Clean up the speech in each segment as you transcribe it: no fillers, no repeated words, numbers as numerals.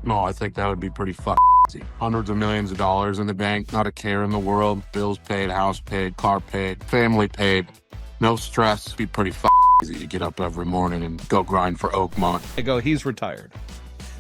No, I think that would be pretty easy. Hundreds of millions of dollars in the bank, not a care in the world. Bills paid, house paid, car paid, family paid. No stress. Be pretty easy to get up every morning and go grind for Oakmont. I go, he's retired.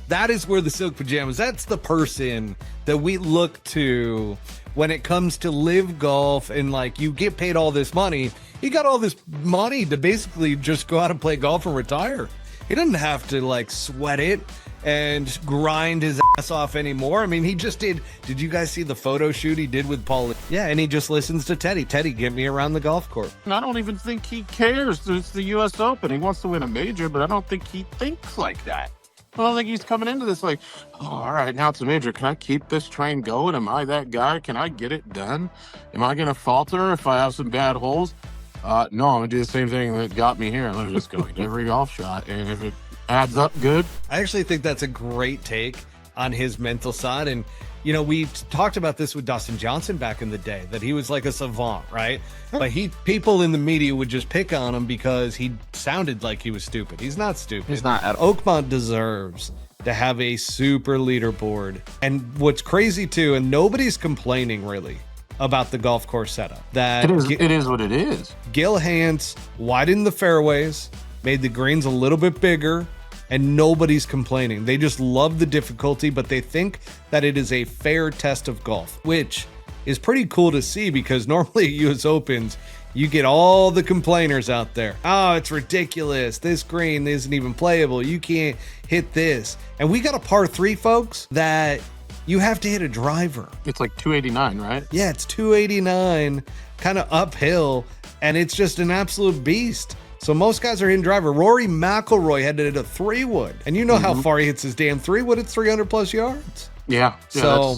That is where the silk pajamas, that's the person that we look to when it comes to LIV Golf, and like, you get paid all this money. He got all this money to basically just go out and play golf and retire. He doesn't have to like sweat it and grind his ass off anymore. I mean, he just did you guys see the photo shoot he did with Paul? Yeah, and he just listens to Teddy. Teddy, get me around the golf course. And I don't even think he cares. It's the U.S. Open. He wants to win a major, but I don't think he thinks like that. I don't think he's coming into this like, oh, all right, now it's a major. Can I keep this train going? Am I that guy? Can I get it done? Am I going to falter if I have some bad holes? No, I'm going to do the same thing that got me here. Let's just go every golf shot. And if it adds up good. I actually think that's a great take on his mental side. And, you know, we talked about this with Dustin Johnson back in the day, that he was like a savant, right? But people in the media would just pick on him because he sounded like he was stupid. He's not stupid. He's not at all. Oakmont deserves to have a super leaderboard. And what's crazy too, and nobody's complaining really about the golf course setup, that it is what it is. Gil Hanse widened the fairways, made the greens a little bit bigger, and nobody's complaining. They just love the difficulty, but they think that it is a fair test of golf, which is pretty cool to see, because normally at US Opens, you get all the complainers out there. Oh, it's ridiculous. This green isn't even playable. You can't hit this. And we got a par 3, folks, that you have to hit a driver. It's like 289, right? Yeah, it's 289, kind of uphill, and it's just an absolute beast. So most guys are hitting driver. Rory McIlroy had to hit a 3-wood. And you know how far he hits his damn 3-wood. It's 300 plus yards. Yeah. So,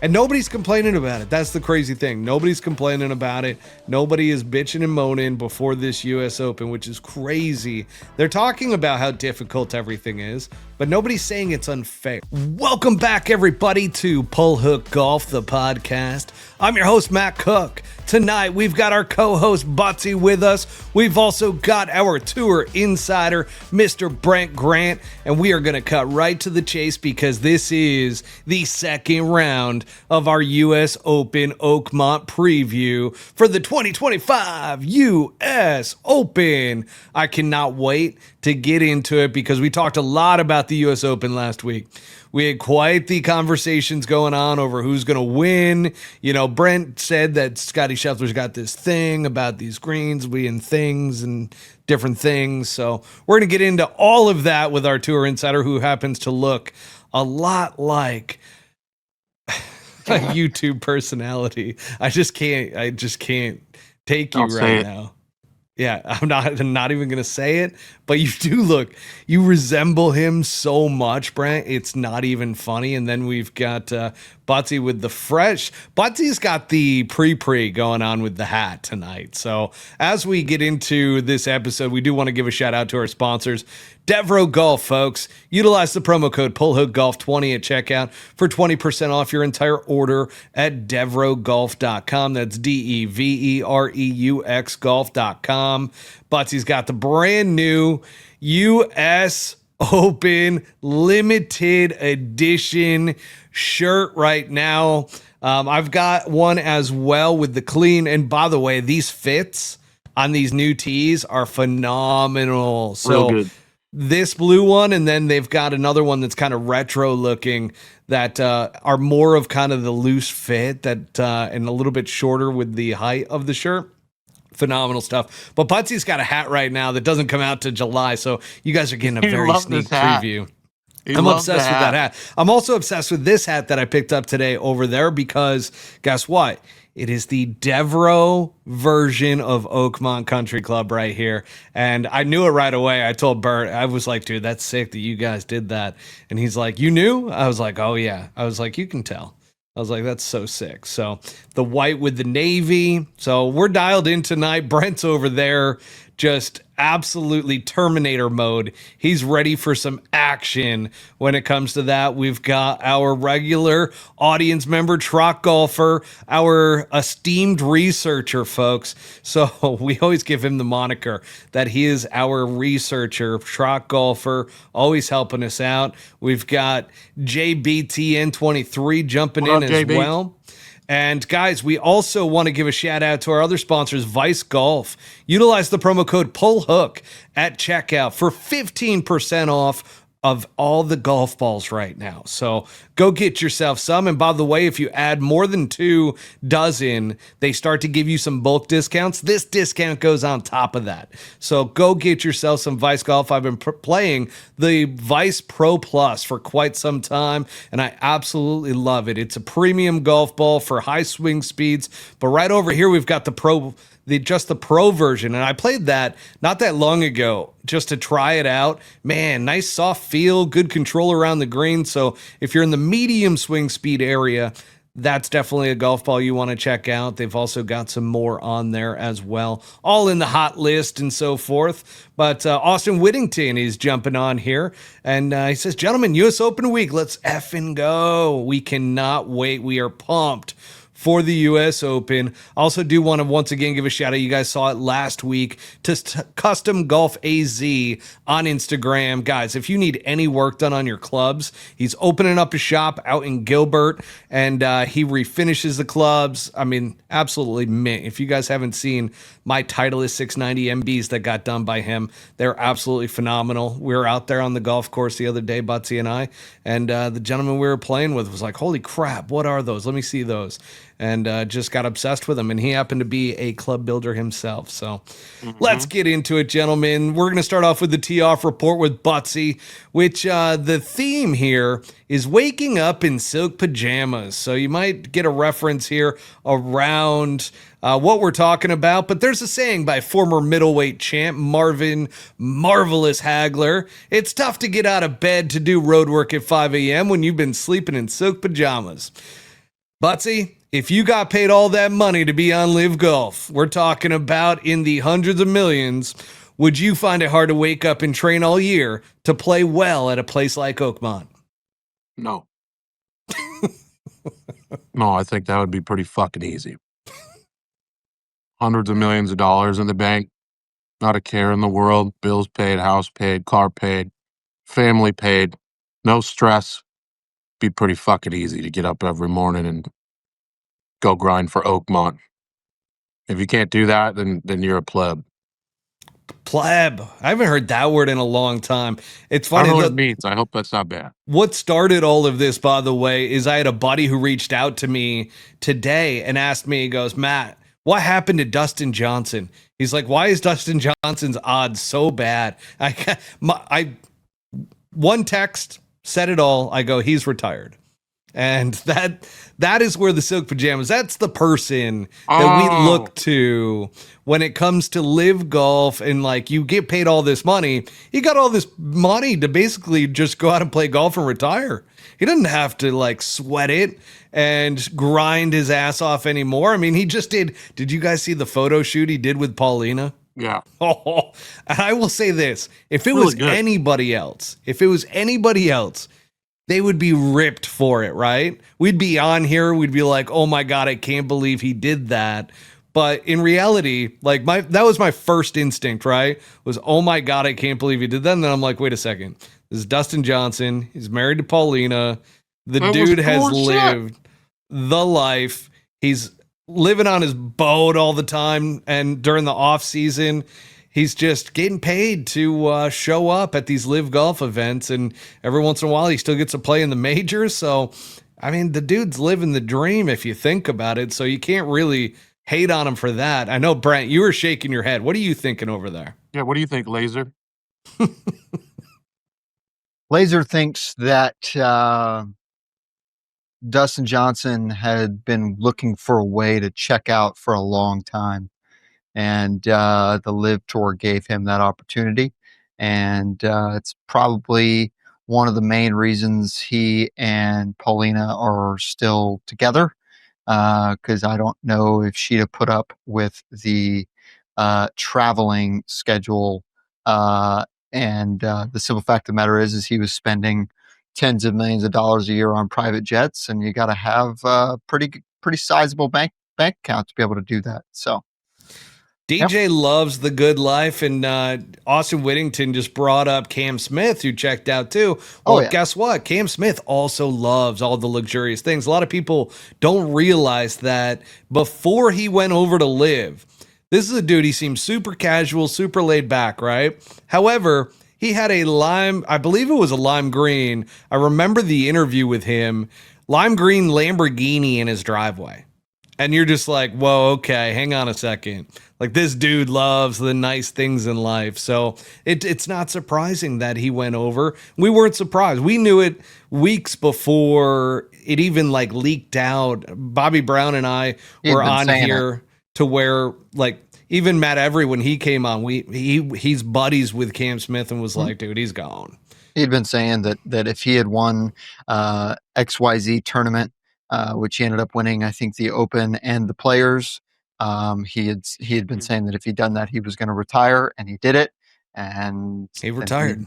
and nobody's complaining about it. That's the crazy thing. Nobody's complaining about it. Nobody is bitching and moaning before this US Open, which is crazy. They're talking about how difficult everything is, but nobody's saying it's unfair. Welcome back, everybody, to Pull Hook Golf, the podcast. I'm your host, Matt Cook. Tonight, we've got our co-host, Butsy, with us. We've also got our tour insider, Mr. Brent Grant, and we are going to cut right to the chase because this is the second round of our U.S. Open Oakmont preview for the 2025 U.S. Open. I cannot wait to get into it because we talked a lot about the U.S. Open last week. We had quite the conversations going on over who's going to win. You know, Brent said that Scottie Scheffler's got this thing about these greens being things and different things. So we're going to get into all of that with our tour insider, who happens to look a lot like a YouTube personality. I just can't take you right now. Yeah, I'm not even going to say it, but you resemble him so much, Brent. It's not even funny. And then we've got Butsy with the fresh. Butsy's got the pre going on with the hat tonight. So as we get into this episode, we do want to give a shout out to our sponsors, Devereux Golf, folks. Utilize the promo code PullHookGolf20 at checkout for 20% off your entire order at DevereuxGolf.com. That's DEVEREUX golf.com. Butsy's got the brand new US Open limited edition shirt right now. I've got one as well with the clean. And by the way, these fits on these new tees are phenomenal. So real good. This blue one, and then they've got another one that's kind of retro looking that are more of kind of the loose fit that and a little bit shorter with the height of the shirt. Phenomenal stuff. But Butsy's got a hat right now that doesn't come out to July, so you guys are getting a very sneak preview. I'm obsessed with that hat. I'm also obsessed with this hat that I picked up today over there because guess what? It is the Devereux version of Oakmont Country Club right here. And I knew it right away. I told Bert, I was like, dude, that's sick that you guys did that. And he's like, you knew? I was like, oh yeah. I was like, you can tell. I was like, that's so sick. So the white with the navy. So we're dialed in tonight. Brent's over there just absolutely Terminator mode. He's ready for some action when it comes to that. We've got our regular audience member, Trot Golfer, our esteemed researcher, folks. So we always give him the moniker that he is our researcher, Trot Golfer, always helping us out. We've got JBTN23 jumping What in up, as JB? well. And guys, we also want to give a shout out to our other sponsors, Vice Golf. Utilize the promo code PULLHOOK at checkout for 15% off of all the golf balls right now. So go get yourself some. And by the way, if you add more than 2 dozen, they start to give you some bulk discounts. This discount goes on top of that. So go get yourself some Vice Golf. I've been playing the Vice Pro Plus for quite some time, and I absolutely love it. It's a premium golf ball for high swing speeds. But right over here, we've got the Pro the pro version, and I played that not that long ago just to try it out. Man, nice soft feel, good control around the green. So if you're in the medium swing speed area, that's definitely a golf ball you want to check out. They've also got some more on there as well, all in the hot list and so forth. But Austin Whittington is jumping on here, and he says, gentlemen, US Open week, let's effing go. We cannot wait. We are pumped for the U.S. Open. Also do want to once again give a shout out. You guys saw it last week to Custom Golf AZ on Instagram. Guys, if you need any work done on your clubs, he's opening up a shop out in Gilbert, and he refinishes the clubs. I mean, absolutely mint. If you guys haven't seen my Titleist 690 MBs that got done by him, they're absolutely phenomenal. We were out there on the golf course the other day, Butsy and I, and the gentleman we were playing with was like, holy crap, what are those? Let me see those. And just got obsessed with him. And he happened to be a club builder himself. So let's get into it, gentlemen. We're going to start off with the tee-off report with Butsy, which the theme here is waking up in silk pajamas. So you might get a reference here around what we're talking about. But there's a saying by former middleweight champ Marvin Marvelous Hagler. It's tough to get out of bed to do road work at 5 a.m. when you've been sleeping in silk pajamas. Butsy, if you got paid all that money to be on LIV Golf, we're talking about in the hundreds of millions, would you find it hard to wake up and train all year to play well at a place like Oakmont? No. No, I think that would be pretty fucking easy. Hundreds of millions of dollars in the bank, not a care in the world, bills paid, house paid, car paid, family paid, no stress. Be pretty fucking easy to get up every morning and go grind for Oakmont. If you can't do that, then you're a pleb. Pleb. I haven't heard that word in a long time. It's I funny. don't know what it means. I hope that's not bad. What started all of this, by the way, is I had a buddy who reached out to me today and asked me, he goes, Matt, what happened to Dustin Johnson? He's like, why is Dustin Johnson's odds so bad? One text said it all. I go, he's retired. And that is where the silk pajamas, that's the person that we look to when it comes to LIV Golf. And like, you get paid all this money. He got all this money to basically just go out and play golf and retire. He doesn't have to like sweat it and grind his ass off anymore. I mean, he just did you guys see the photo shoot he did with Paulina? Yeah. Oh, and I will say this, if it Really was good. anybody else, they would be ripped for it, right? We'd be on here. We'd be like, oh my God, I can't believe he did that. But in reality, like that was my first instinct, right? Was, oh my God, I can't believe he did that. And then I'm like, wait a second. This is Dustin Johnson. He's married to Paulina. The dude has lived the life. He's living on his boat all the time. And during the off season, he's just getting paid to show up at these LIV Golf events, and every once in a while he still gets to play in the majors. So, I mean, the dude's living the dream if you think about it. So you can't really hate on him for that. I know, Brent, you were shaking your head. What are you thinking over there? Yeah, what do you think, Laser? Laser thinks that Dustin Johnson had been looking for a way to check out for a long time. And the LIV Tour gave him that opportunity. And it's probably one of the main reasons he and Paulina are still together. Because I don't know if she'd have put up with the traveling schedule. And the simple fact of the matter is he was spending tens of millions of dollars a year on private jets, and you got to have pretty sizable bank account to be able to do that. So DJ loves the good life, and Austin Whittington just brought up Cam Smith, who checked out too. Well, guess what? Cam Smith also loves all the luxurious things. A lot of people don't realize that before he went over to LIV, this is a dude, he seems super casual, super laid back, right? However, he had a lime, I believe it was a lime green. I remember the interview with him, lime green Lamborghini in his driveway. And you're just like, whoa, okay, hang on a second. Like, this dude loves the nice things in life. So it's not surprising that he went over. We weren't surprised. We knew it weeks before it even like leaked out. Bobby Brown and I were on here to where, like, even Matt Every, when he came on, he's buddies with Cam Smith and was like, dude, he's gone. He'd been saying that if he had won XYZ tournament, which he ended up winning, I think, the Open and the Players. He had been saying that if he'd done that, he was going to retire, and he did it, and he retired.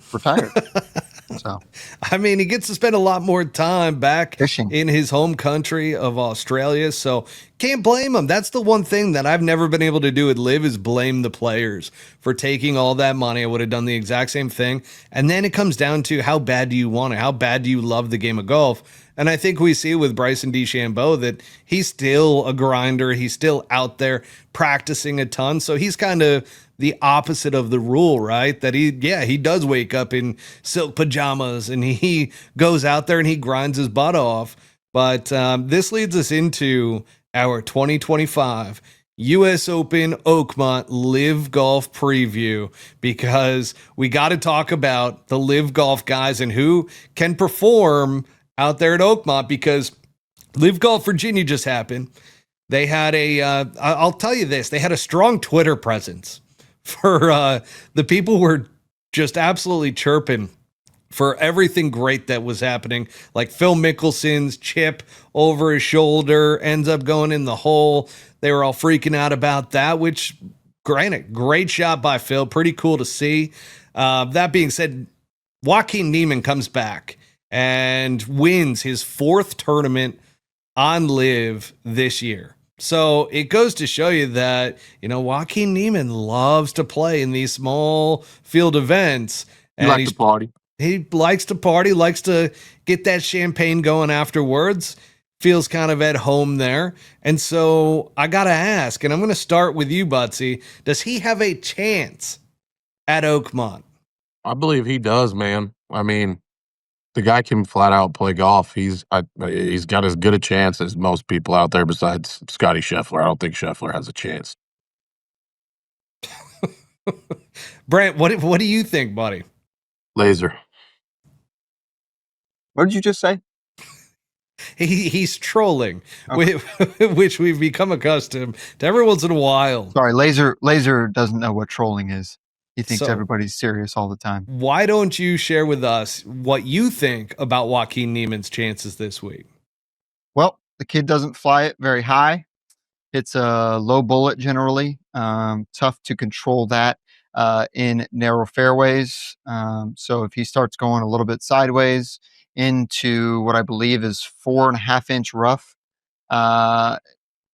So, I mean, he gets to spend a lot more time back fishing in his home country of Australia, so can't blame him. That's the one thing that I've never been able to do at LIV is blame the players for taking all that money. I would have done the exact same thing. And then it comes down to how bad do you want it? How bad do you love the game of golf? And I think we see with Bryson DeChambeau that he's still a grinder. He's still out there practicing a ton. So he's kind of the opposite of the rule, right? That he does wake up in silk pajamas and he goes out there and he grinds his butt off. But this leads us into our 2025 U.S. Open Oakmont LIV Golf preview, because we got to talk about the LIV Golf guys and who can perform out there at Oakmont, because LIV Golf Virginia just happened. They had I'll tell you this, they had a strong Twitter presence for the people who were just absolutely chirping for everything great that was happening. Like Phil Mickelson's chip over his shoulder ends up going in the hole. They were all freaking out about that, which, granted, great shot by Phil. Pretty cool to see. That being said, Joaquin Niemann comes back and wins his 4th tournament on LIV this year. So it goes to show you that, Joaquin Niemann loves to play in these small field events. And he likes to party. He likes to party, likes to get that champagne going afterwards, feels kind of at home there. And so I got to ask, and I'm going to start with you, Butsy, does he have a chance at Oakmont? I believe he does, man. I mean, the guy can flat out play golf. He's got as good a chance as most people out there besides Scottie Scheffler. I don't think Scheffler has a chance. Brent, what do you think, buddy? Laser. What did you just say? He's trolling, okay. which we've become accustomed to every once in a while. Sorry, Laser doesn't know what trolling is. He thinks everybody's serious all the time. Why don't you share with us what you think about Joaquin Niemann's chances this week? Well, the kid doesn't fly it very high. It's a low bullet generally. Tough to control that in narrow fairways. So if he starts going a little bit sideways into what I believe is 4.5-inch rough,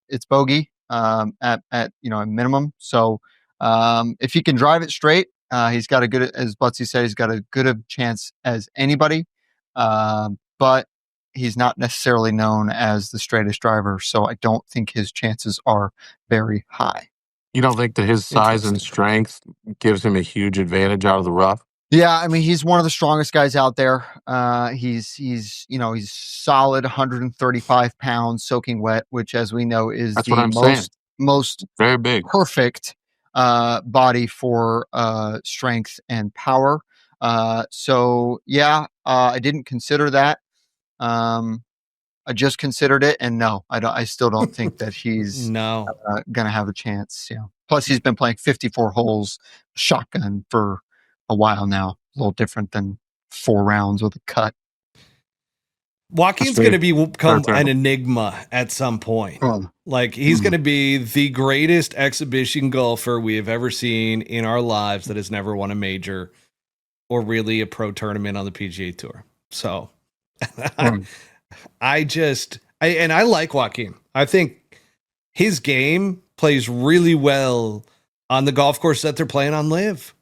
it's bogey at a minimum. So if he can drive it straight, he's got a good, as Butsy said, he's got a good a chance as anybody. But he's not necessarily known as the straightest driver, so I don't think his chances are very high. You don't think that his size and strength gives him a huge advantage out of the rough? Yeah, I mean, he's one of the strongest guys out there. He's solid 135 pounds soaking wet, which, as we know, is most very big, perfect body for strength and power. So yeah, I didn't consider that. I just considered it, and no, I still don't think that he's gonna have a chance. Yeah. Plus, he's been playing 54 holes shotgun for a while now. A little different than 4 rounds with a cut. Joaquin's going to become an enigma at some point. Oh. Like, he's going to be the greatest exhibition golfer we have ever seen in our lives that has never won a major or really a pro tournament on the PGA Tour. So I like Joaquin. I think his game plays really well on the golf course that they're playing on LIV.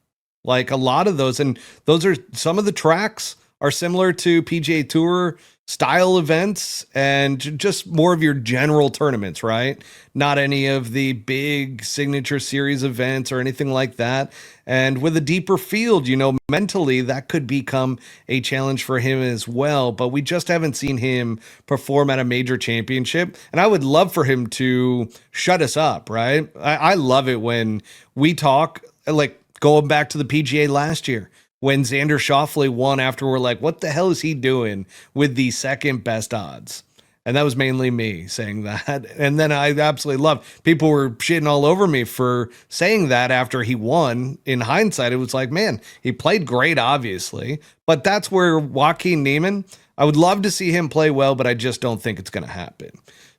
Like, a lot of those, and those are some of the tracks are similar to PGA Tour style events and just more of your general tournaments, right? Not any of the big signature series events or anything like that. And with a deeper field, mentally that could become a challenge for him as well. But we just haven't seen him perform at a major championship. And I would love for him to shut us up, right? I love it when we talk, like going back to the PGA last year, when Xander Schauffele won after we're like, what the hell is he doing with the second best odds? And that was mainly me saying that. And then I absolutely love, people were shitting all over me for saying that after he won. In hindsight, it was like, man, he played great, obviously. But that's where Joaquin Niemann, I would love to see him play well, but I just don't think it's going to happen.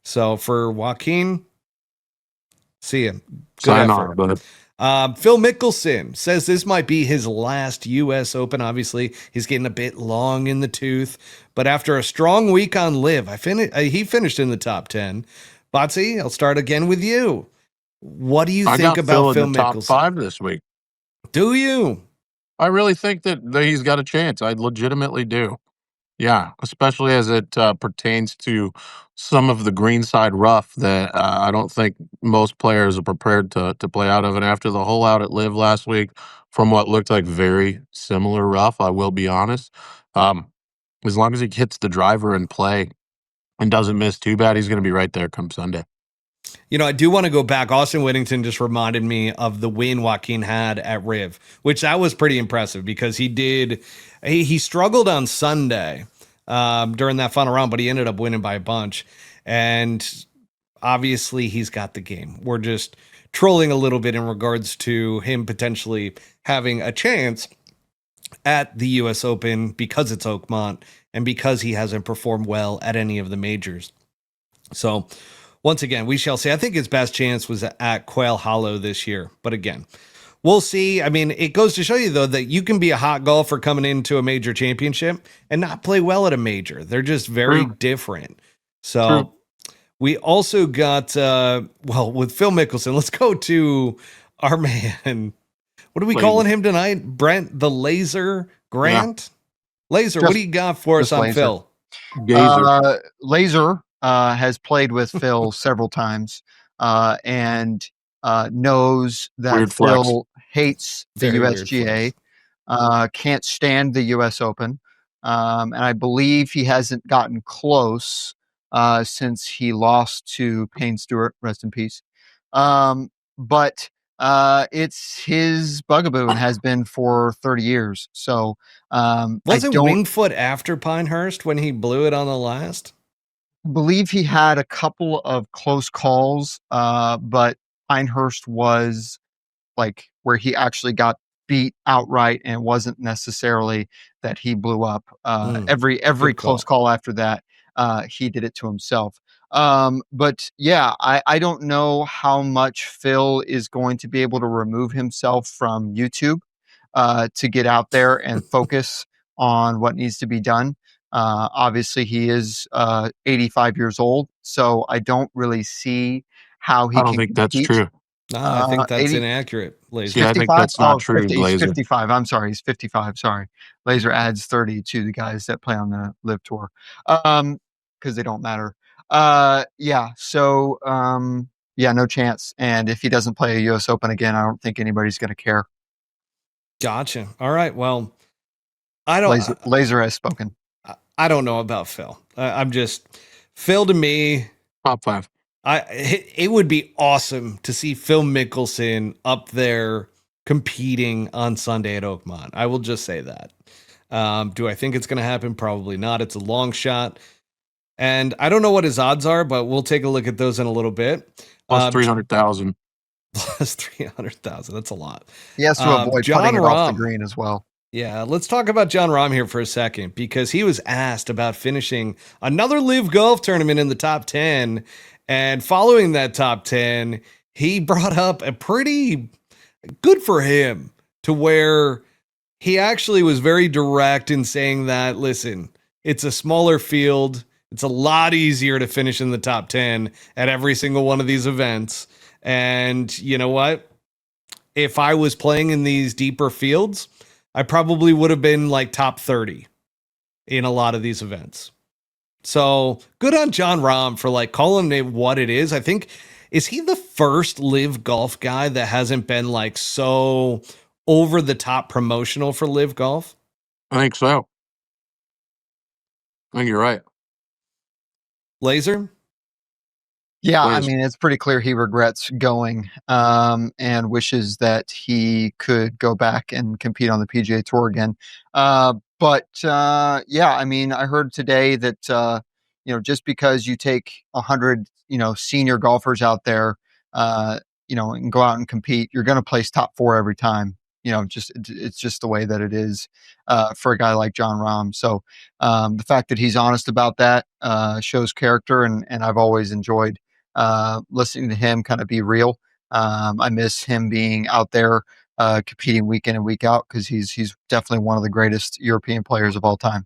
So for Joaquin, see him. Good Sign effort. on, but Phil Mickelson says this might be his last U.S. Open. Obviously, he's getting a bit long in the tooth, but after a strong week on LIV, he finished in the top 10. Botsy, I'll start again with you. What do you think about Phil in the top Mickelson? 5 this week. Do you? I really think that he's got a chance. I legitimately do. Yeah, especially as it pertains to some of the greenside rough that I don't think most players are prepared to play out of. And after the hole out at LIV last week, from what looked like very similar rough, I will be honest. As long as he hits the driver in play and doesn't miss too bad, he's going to be right there come Sunday. I do want to go back. Austin Whittington just reminded me of the win Joaquin had at Riv, which that was pretty impressive because he struggled on Sunday during that final round, but he ended up winning by a bunch. And obviously he's got the game. We're just trolling a little bit in regards to him potentially having a chance at the US Open because it's Oakmont and because he hasn't performed well at any of the majors. So once again, we shall see. I think his best chance was at Quail Hollow this year. But again, we'll see. I mean, it goes to show you, though, that you can be a hot golfer coming into a major championship and not play well at a major. They're just very different. So we also got, with Phil Mickelson, let's go to our man. What are we calling him tonight? Brent the Laser Grant? Yeah. Laser, what do you got for us on Laser. Phil? Laser has played with Phil several times and knows that Phil hates the USGA, can't stand the US Open. And I believe he hasn't gotten close since he lost to Payne Stewart, rest in peace. But it's his bugaboo and has been for 30 years. So wasn't Winged Foot after Pinehurst when he blew it on the last? Believe he had a couple of close calls, but Pinehurst was like where he actually got beat outright, and it wasn't necessarily that he blew up. Every close call after that, he did it to himself. But yeah, I don't know how much Phil is going to be able to remove himself from YouTube to get out there and focus on what needs to be done. Obviously he is 85 years old, so I don't really see how he I don't think that's true. No, I think that's inaccurate, Laser. Yeah, I think that's not true, 50, Laser. He's 55. I'm sorry, he's 55. Sorry. Laser adds 30 to the guys that play on the LIV Tour because they don't matter. Yeah, so no chance. And if he doesn't play a US Open again, I don't think anybody's going to care. Gotcha. All right, well, I don't... Laser has spoken. I don't know about Phil. I'm just... Phil, to me... Top 5. It would be awesome to see Phil Mickelson up there competing on Sunday at Oakmont. I will just say that. Do I think it's going to happen? Probably not. It's a long shot. And I don't know what his odds are, but we'll take a look at those in a little bit. Plus 300,000. Plus 300,000. That's a lot. He has to avoid putting it off the green as well. Yeah, let's talk about Jon Rahm here for a second because he was asked about finishing another LIV Golf tournament in the top 10. And following that top 10, he brought up a pretty good for him to where he actually was very direct in saying that, listen, it's a smaller field. It's a lot easier to finish in the top 10 at every single one of these events. And you know what? If I was playing in these deeper fields, I probably would have been like top 30 in a lot of these events. So good on Jon Rahm for like calling it what it is. I think, is he the first LIV Golf guy that hasn't been like so over the top promotional for LIV Golf? I think so. I think you're right. Laser? Yeah, I Please. mean, it's pretty clear he regrets going, and wishes that he could go back and compete on the PGA Tour again. Yeah, I mean, I heard today that just because you take 100, senior golfers out there, and go out and compete, you're going to place top four every time. It's just the way that it is for a guy like Jon Rahm. So the fact that he's honest about that shows character, and I've always enjoyed listening to him kind of be real. I miss him being out there competing week in and week out because he's definitely one of the greatest European players of all time.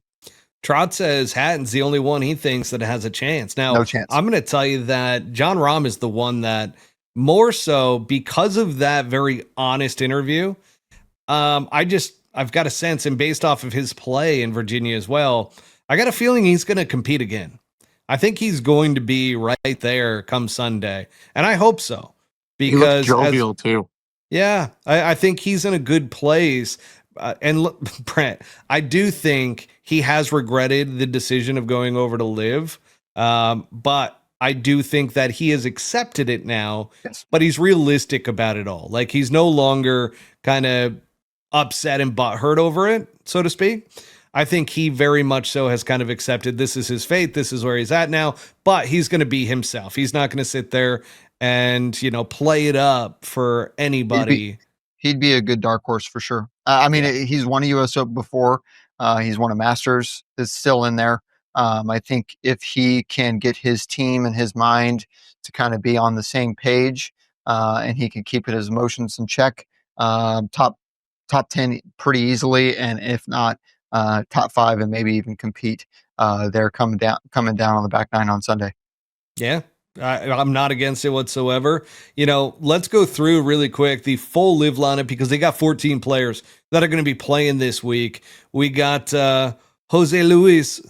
Trot says Hatton's the only one he thinks that has a chance. Now, No chance. I'm going to tell you that Jon Rahm is the one that more so because of that very honest interview. I've got a sense, and based off of his play in Virginia as well, I got a feeling he's going to compete again. I think he's going to be right there come Sunday, and I hope so because he looks jovial too. Yeah, I think he's in a good place. And look, Brent, I do think he has regretted the decision of going over to LIV, but I do think that he has accepted it now. Yes. But he's realistic about it all. Like he's no longer kind of upset and butthurt over it, so to speak. I think he very much so has kind of accepted this is his fate. This is where he's at now, but he's going to be himself. He's not going to sit there and, play it up for anybody. He'd be a good dark horse for sure. I mean, he's won a US Open before. He's won a Masters. It's still in there. I think if he can get his team and his mind to kind of be on the same page, and he can keep his emotions in check, top 10 pretty easily, and if not, top 5 and maybe even compete. They're coming down on the back nine on Sunday. Yeah. I'm not against it whatsoever. Let's go through really quick the full LIV lineup because they got 14 players that are going to be playing this week. We got Jose Ballester.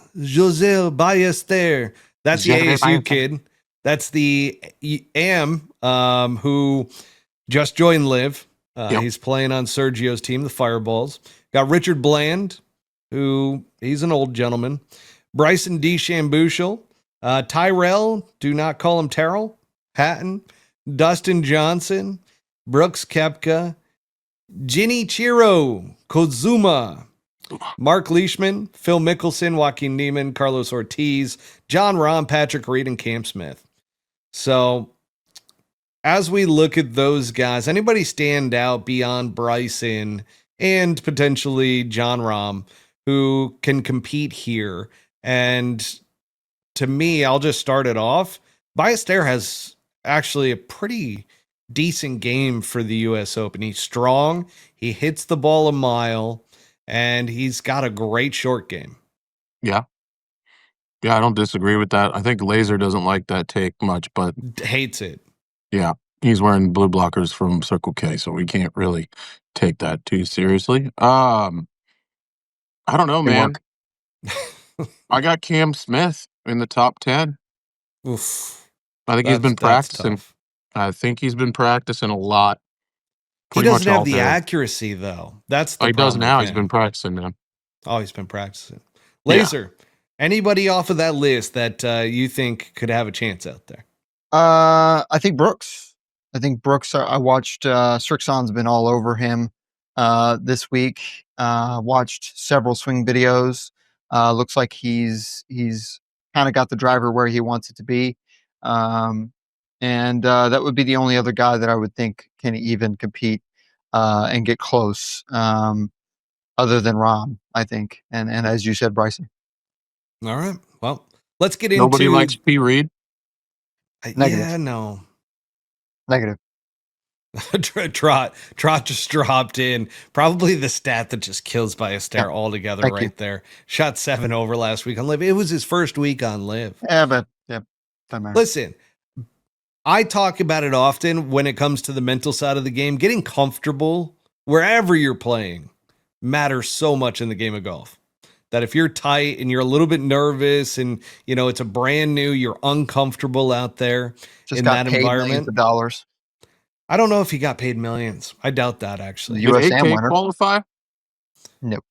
That's the ASU kid. That's the AM who just joined LIV. He's playing on Sergio's team, the Fireballs. Got Richard Bland, who he's an old gentleman. Bryson DeChambeau. Tyrell, do not call him Terrell. Hatton, Dustin Johnson, Brooks Koepka, Jinichiro Kozuma, Mark Leishman, Phil Mickelson, Joaquin Niemann, Carlos Ortiz, Jon Rahm, Patrick Reed, and Cam Smith. So as we look at those guys, anybody stand out beyond Bryson and potentially Jon Rahm who can compete here? And to me, I'll just start it off. Ballester has actually a pretty decent game for the U.S. Open. He's strong. He hits the ball a mile, and he's got a great short game. Yeah. Yeah, I don't disagree with that. I think Laser doesn't like that take much, but hates it. Yeah, he's wearing blue blockers from Circle K, so we can't really take that too seriously. I don't know, man. I got Cam Smith in the top 10. Oof. I think he's been practicing. Tough. I think he's been practicing a lot. He doesn't have the accuracy, though. That's the he does problem now. with He's him. been practicing now. Oh, he's been practicing. Laser, anybody off of that list that you think could have a chance out there? I think Brooks. I watched Strixon's been all over him this week. Watched several swing videos. Looks like he's kind of got the driver where he wants it to be. And that would be the only other guy that I would think can even compete and get close. other than Rahm, I think. And as you said, Bryson. All right. Well, let's get Nobody into. likes P. Reed. Negative. Yeah, no. Negative. Trot just dropped in. Probably the stat that just kills by a stare altogether Thank right you. there. Shot 7 over last week on LIV. It was his first week on LIV. Yeah, but doesn't matter. Listen, I talk about it often when it comes to the mental side of the game. Getting comfortable wherever you're playing matters so much in the game of golf. That if you're tight and you're a little bit nervous and, you know, it's a brand new, you're uncomfortable out there Just in got that paid environment. millions of dollars. I don't know if he got paid millions. I doubt that, actually. The Did USAM AK winner. qualify? Nope.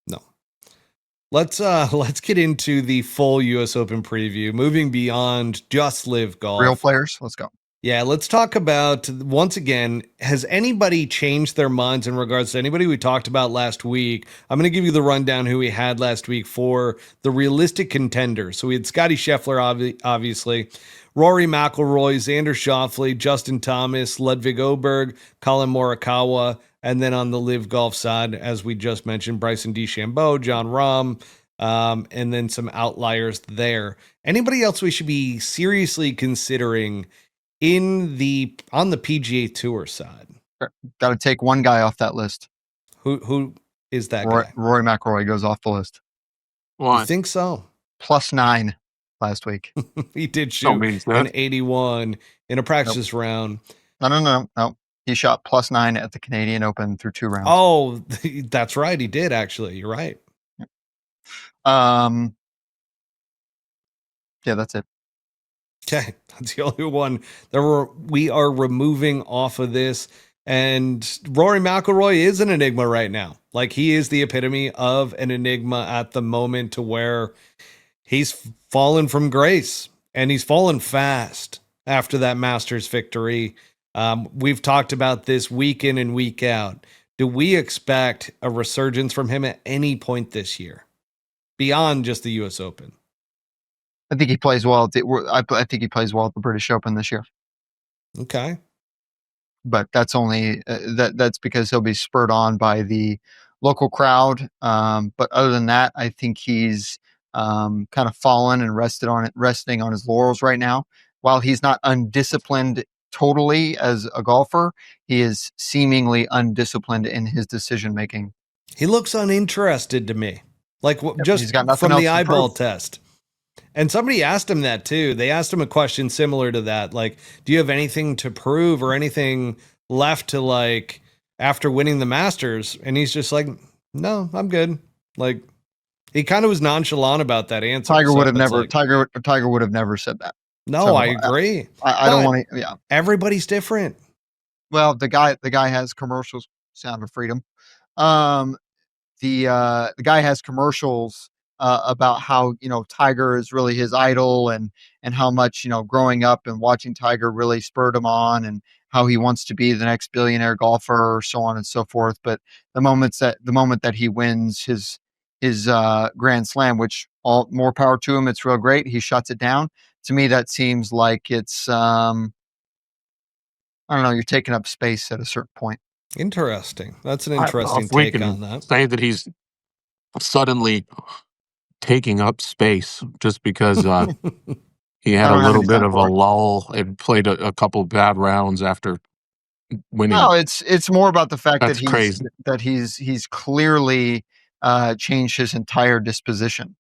No. Let's get into the full US Open preview, moving beyond just LIV Golf. Real players. Let's go. Yeah, let's talk about, once again, has anybody changed their minds in regards to anybody we talked about last week? I'm going to give you the rundown who we had last week for the realistic contenders. So we had Scottie Scheffler, obviously, Rory McIlroy, Xander Schauffele, Justin Thomas, Ludwig Oberg, Colin Morikawa, and then on the LIV Golf side, as we just mentioned, Bryson DeChambeau, Jon Rahm, and then some outliers there. Anybody else we should be seriously considering on the PGA Tour side? Got to take one guy off that list. Who is that guy? Rory McIlroy goes off the list. I think so. +9 last week. He did shoot an 81 in a practice round. No. He shot +9 at the Canadian Open through 2 rounds. Oh, that's right. He did, actually. You're right. Yeah, that's it. Okay, that's the only one we are removing off of this. And Rory McIlroy is an enigma right now. Like, he is the epitome of an enigma at the moment, to where he's fallen from grace, and he's fallen fast after that Masters victory. We've talked about this week in and week out. Do we expect a resurgence from him at any point this year, beyond just the U.S. Open? I think he plays well. I think he plays well at the British Open this year. Okay, but that's only that's because he'll be spurred on by the local crowd. But other than that, I think he's kind of fallen and resting on his laurels right now. While he's not undisciplined totally as a golfer, he is seemingly undisciplined in his decision making. He looks uninterested to me, like just from the eyeball test. And somebody asked him that too. They asked him a question similar to that. Like, do you have anything to prove or anything left to, like, after winning the Masters? And he's just like, no, I'm good. Like, he kind of was nonchalant about that answer. Tiger would have never, Tiger would have never said that. No, so, I agree. I don't want to, yeah. Everybody's different. Well, the guy has commercials, Sound of Freedom. The guy has commercials about how, Tiger is really his idol, and how much, growing up and watching Tiger really spurred him on, and how he wants to be the next billionaire golfer, so on and so forth. But the moment that he wins his Grand Slam, which all more power to him, it's real great, he shuts it down. To me, that seems like it's I don't know, you're taking up space at a certain point. Interesting. That's an interesting take on that. Say that he's suddenly taking up space just because he had a little bit of a lull and played a couple bad rounds after winning. No, it's more about the fact That's that crazy. he's clearly changed his entire disposition.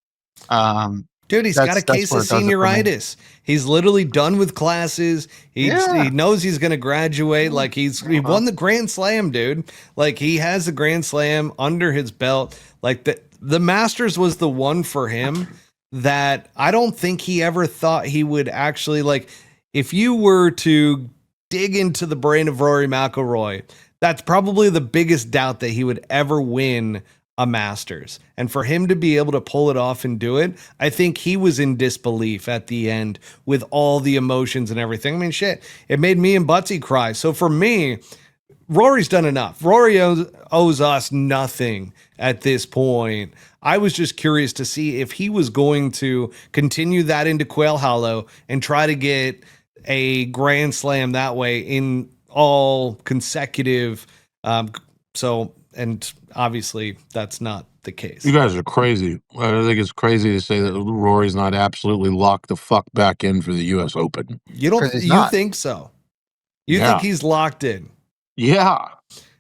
Dude, he's got a case of senioritis. He's literally done with classes. He knows he's going to graduate. Like, he won the Grand Slam, dude. Like, he has the Grand Slam under his belt. Like, the Masters was the one for him that I don't think he ever thought he would actually, like, if you were to dig into the brain of Rory McIlroy, that's probably the biggest doubt that he would ever win a Masters. And for him to be able to pull it off and do it, I think he was in disbelief at the end with all the emotions and everything. I mean, shit, it made me and Butsy cry. So for me, Rory's done enough. Rory owes us nothing at this point. I was just curious to see if he was going to continue that into Quail Hollow and try to get a Grand Slam that way in all consecutive. So And obviously that's not the case. You guys are crazy. I think it's crazy to say that Rory's not absolutely locked the fuck back in for the U.S. Open. Because he's You not. think so? You Yeah. think he's locked in? Yeah,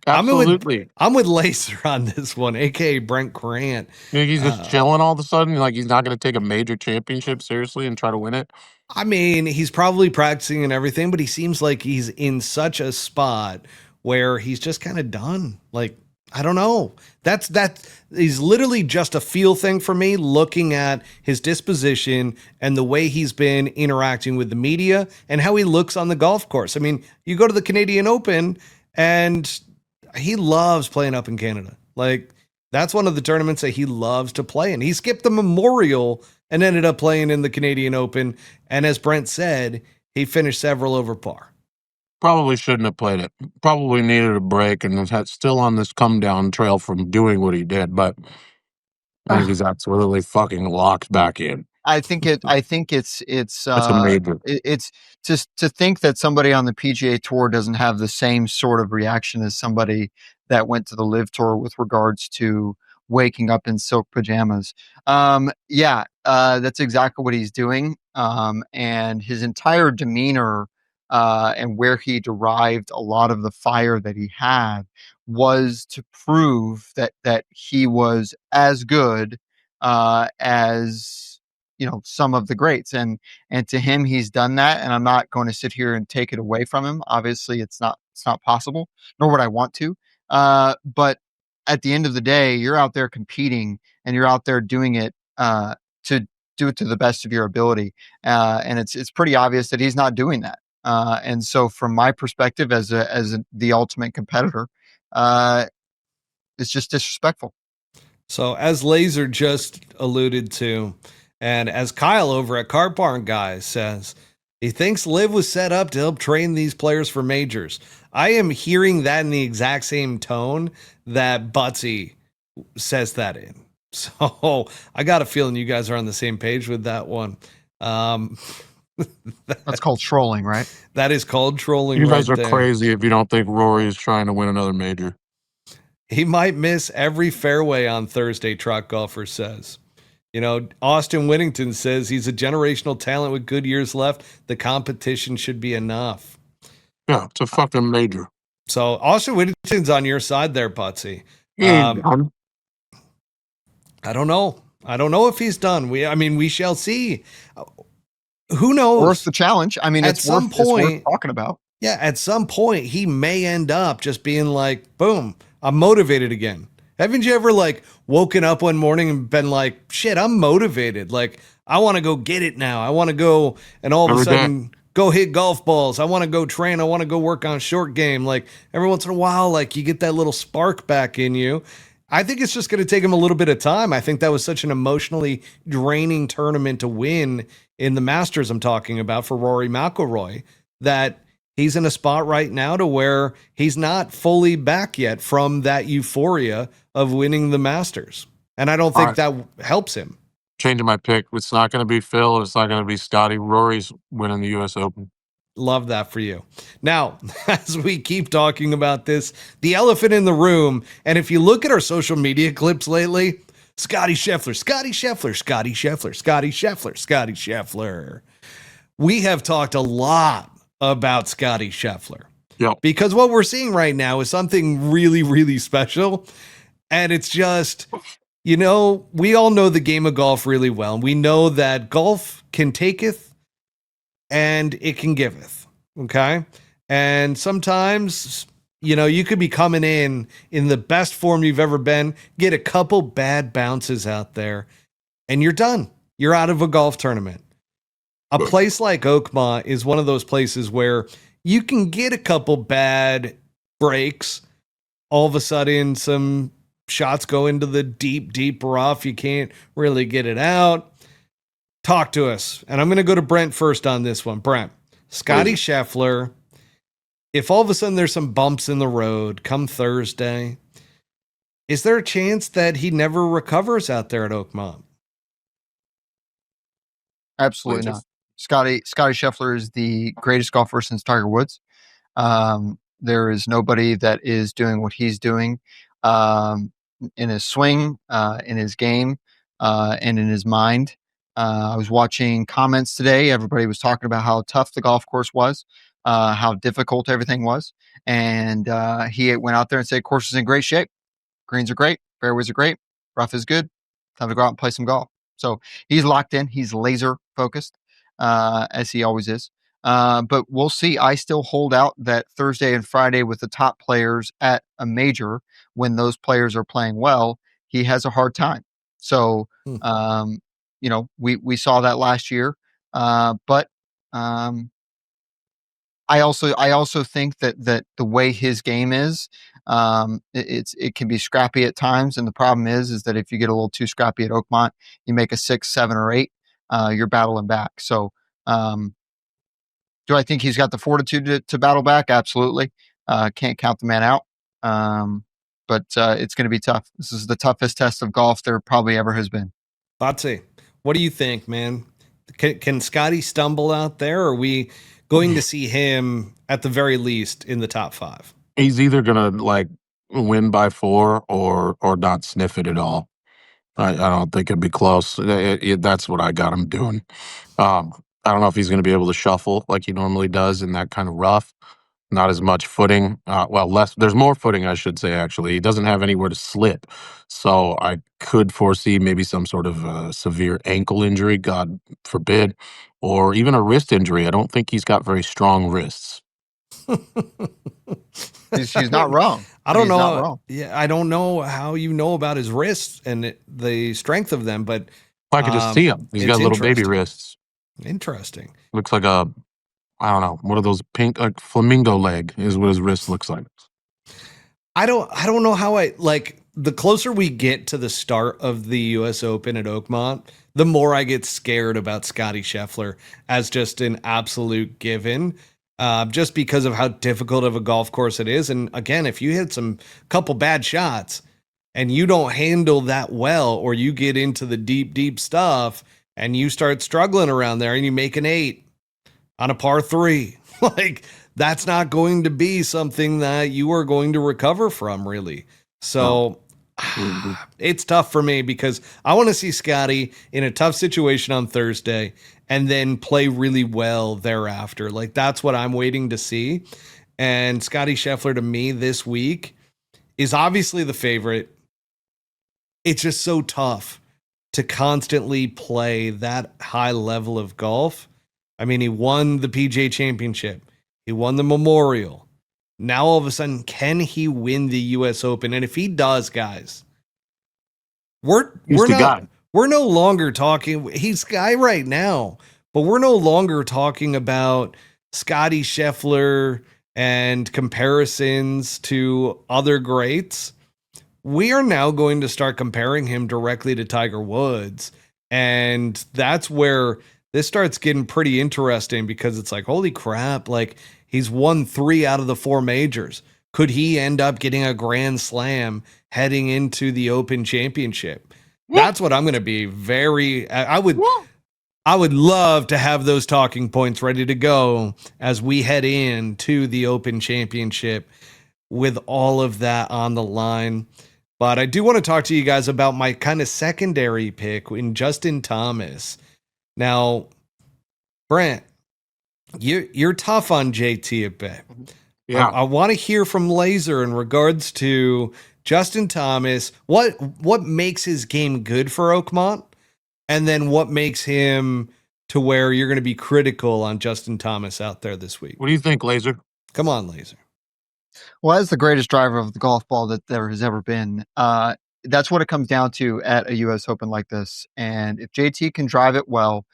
absolutely. I'm with Laser on this one, aka Brent Grant. You think he's just chilling all of a sudden? Like he's not going to take a major championship seriously and try to win it? I mean, he's probably practicing and everything, but he seems like he's in such a spot where he's just kind of done. Like, I don't know. That is literally just a feel thing for me, looking at his disposition and the way he's been interacting with the media and how he looks on the golf course. I mean, you go to the Canadian Open and he loves playing up in Canada. Like, that's one of the tournaments that he loves to play in. He skipped the Memorial and ended up playing in the Canadian Open. And as Brent said, he finished several over par. Probably shouldn't have played it. Probably needed a break and was still on this come down trail from doing what he did. But I think he's absolutely fucking locked back in. I think it's That's a major. it's just to think that somebody on the PGA Tour doesn't have the same sort of reaction as somebody that went to the LIV Tour with regards to waking up in silk pajamas. That's exactly what he's doing. And his entire demeanor and where he derived a lot of the fire that he had was to prove that he was as good as some of the greats, and to him he's done that, and I'm not going to sit here and take it away from him. Obviously it's not possible, nor would I want to, but at the end of the day, you're out there competing and you're out there doing it to do it to the best of your ability, and it's pretty obvious that he's not doing that, and so from my perspective as the ultimate competitor, it's just disrespectful. So as Laser just alluded to, and as Kyle over at Car Barn Guys says, he thinks LIV was set up to help train these players for majors. I am hearing that in the exact same tone that Butsy says that in. So I got a feeling you guys are on the same page with that one. That's called trolling, right? That is called trolling. You guys right are there. crazy if you don't think Rory is trying to win another major. He might miss every fairway on Thursday, Truck Golfer says. Austin Whittington says he's a generational talent with good years left. The competition should be enough. Yeah, it's a fucking major. So Austin Whittington's on your side there, Putsy. I don't know. I don't know if he's done. We shall see. Who knows? Worth the challenge. I mean, it's worth talking about. Yeah, at some point he may end up just being like, boom, I'm motivated again. Haven't you ever woken up one morning and been like, shit, I'm motivated. Like, I want to go get it now. I want to go and all of a sudden go hit golf balls. I want to go train. I want to go work on short game. Like every once in a while, you get that little spark back in you. I think it's just going to take him a little bit of time. I think that was such an emotionally draining tournament to win in the Masters I'm talking about for Rory McIlroy that he's in a spot right now to where he's not fully back yet from that euphoria of winning the Masters. And I don't think that helps him. Changing my pick. It's not going to be Phil. It's not going to be Scottie. Rory's winning the U.S. Open. Love that for you. Now, as we keep talking about this, the elephant in the room, and if you look at our social media clips lately, Scottie Scheffler, Scottie Scheffler, Scottie Scheffler, Scottie Scheffler, Scottie Scheffler. We have talked a lot about Scottie Scheffler. Yep. Because what we're seeing right now is something really, really special. And it's just, we all know the game of golf really well. We know that golf can taketh and it can giveth. Okay. And sometimes, you could be coming in the best form you've ever been, get a couple bad bounces out there, and you're done. You're out of a golf tournament. A place like Oakmont is one of those places where you can get a couple bad breaks. All of a sudden, some shots go into the deep, deep rough. You can't really get it out. Talk to us. And I'm going to go to Brent first on this one. Brent, Scottie Scheffler, if all of a sudden there's some bumps in the road come Thursday, is there a chance that he never recovers out there at Oakmont? Absolutely not. Scottie Scheffler is the greatest golfer since Tiger Woods. There is nobody that is doing what he's doing in his swing, in his game, and in his mind. I was watching comments today. Everybody was talking about how tough the golf course was, how difficult everything was. And he went out there and said, course is in great shape. Greens are great. Fairways are great. Rough is good. Time to go out and play some golf. So he's locked in. He's laser focused, as he always is. But we'll see. I still hold out that Thursday and Friday with the top players at a major, when those players are playing well, he has a hard time. So, we saw that last year. But I also think that the way his game is, it can be scrappy at times, and the problem is that if you get a little too scrappy at Oakmont, you make a 6, 7, or 8, you're battling back. So, do I think he's got the fortitude to battle back? Absolutely. Can't count the man out. But it's going to be tough. This is the toughest test of golf there probably ever has been. Batsy, what do you think, man? Can Scottie stumble out there? Or are we going to see him at the very least in the top 5? He's either gonna like win by 4 or not sniff it at all. I don't think it'd be close. That's what I got him doing. I don't know if he's going to be able to shuffle like he normally does in that kind of rough. Not as much footing. Less. There's more footing, I should say. Actually, he doesn't have anywhere to slip, so I could foresee maybe some sort of severe ankle injury, God forbid, or even a wrist injury. I don't think he's got very strong wrists. He's not wrong. I don't He's know. not wrong. Yeah, I don't know how you know about his wrists and the strength of them, but I could just see him. He's got little baby wrists. Interesting. Looks like I don't know, what are those pink, like flamingo leg is what his wrist looks like. I don't know how the closer we get to the start of the US Open at Oakmont, the more I get scared about Scottie Scheffler as just an absolute given. Just because of how difficult of a golf course it is. And again, if you hit some couple bad shots and you don't handle that well, or you get into the deep stuff and you start struggling around there and you make an 8 on a par 3, like that's not going to be something that you are going to recover from, really. So it's tough for me because I want to see Scottie in a tough situation on Thursday and then play really well thereafter. Like that's what I'm waiting to see. And Scottie Scheffler to me this week is obviously the favorite. It's just so tough to constantly play that high level of golf. I mean, he won the PGA Championship. He won the Memorial. Now all of a sudden, can he win the US Open? And if he does, guys, we're no longer talking. He's guy right now, but we're no longer talking about Scottie Scheffler and comparisons to other greats. We are now going to start comparing him directly to Tiger Woods. And that's where this starts getting pretty interesting because it's like, holy crap, like he's won 3 out of the 4 majors. Could he end up getting a grand slam heading into the Open Championship? That's what I'm going to be I would love to have those talking points ready to go as we head into the Open Championship with all of that on the line. But I do want to talk to you guys about my kind of secondary pick in Justin Thomas. Now, Brent, you're tough on JT a bit. Yeah. I want to hear from Laser in regards to Justin Thomas. What makes his game good for Oakmont? And then what makes him to where you're going to be critical on Justin Thomas out there this week? What do you think, Laser? Come on, Laser. Well, as the greatest driver of the golf ball that there has ever been, that's what it comes down to at a U.S. Open like this. And if JT can drive it well,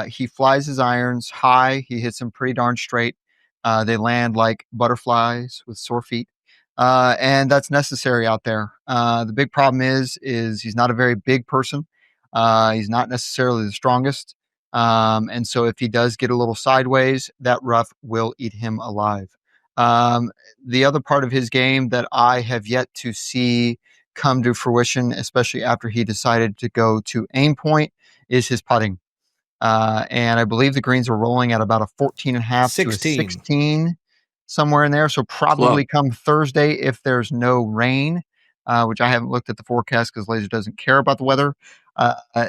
he flies his irons high. He hits them pretty darn straight. They land like butterflies with sore feet. And that's necessary out there. The big problem is he's not a very big person. He's not necessarily the strongest. And so if he does get a little sideways, that rough will eat him alive. The other part of his game that I have yet to see come to fruition, especially after he decided to go to aim point, is his putting. And I believe the greens are rolling at about a 14.5 to a 16, somewhere in there. So probably come Thursday, if there's no rain, which I haven't looked at the forecast because Laser doesn't care about the weather. Uh, uh,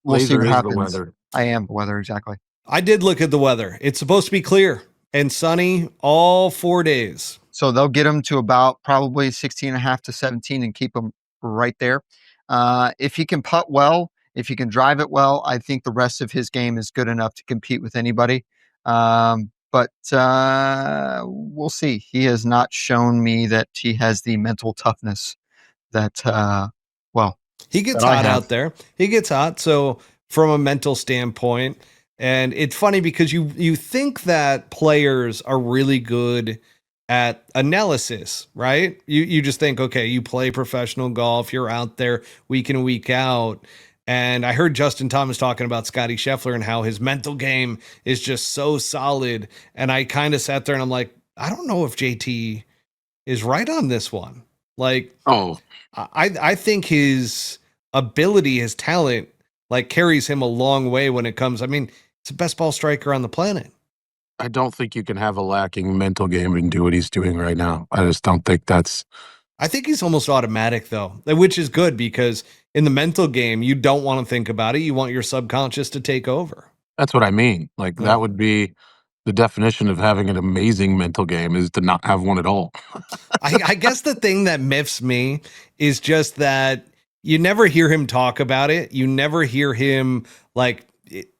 we'll see Laser what is the happens. weather. I am the weather, exactly. I did look at the weather. It's supposed to be clear and sunny all 4 days. So they'll get him to about probably 16.5 to 17 and keep him right there. If he can putt well, if he can drive it well, I think the rest of his game is good enough to compete with anybody. But we'll see. He has not shown me that he has the mental toughness that, He gets that I hot have. out there. He gets hot. So from a mental standpoint, and it's funny because you think that players are really good at analysis, right? You just think, okay, you play professional golf, you're out there week in and week out. And I heard Justin Thomas talking about Scottie Scheffler and how his mental game is just so solid. And I kind of sat there and I'm like, I don't know if JT is right on this one. Like, Oh, I think his ability, his talent, like carries him a long way when it comes. I mean, he's the best ball striker on the planet. I don't think you can have a lacking mental game and do what he's doing right now. I just don't think that's. I think he's almost automatic though, which is good because in the mental game, you don't want to think about it. You want your subconscious to take over. That's what I mean. Like Yeah. that would be the definition of having an amazing mental game is to not have one at all. I guess the thing that miffs me is just that you never hear him talk about it. You never hear him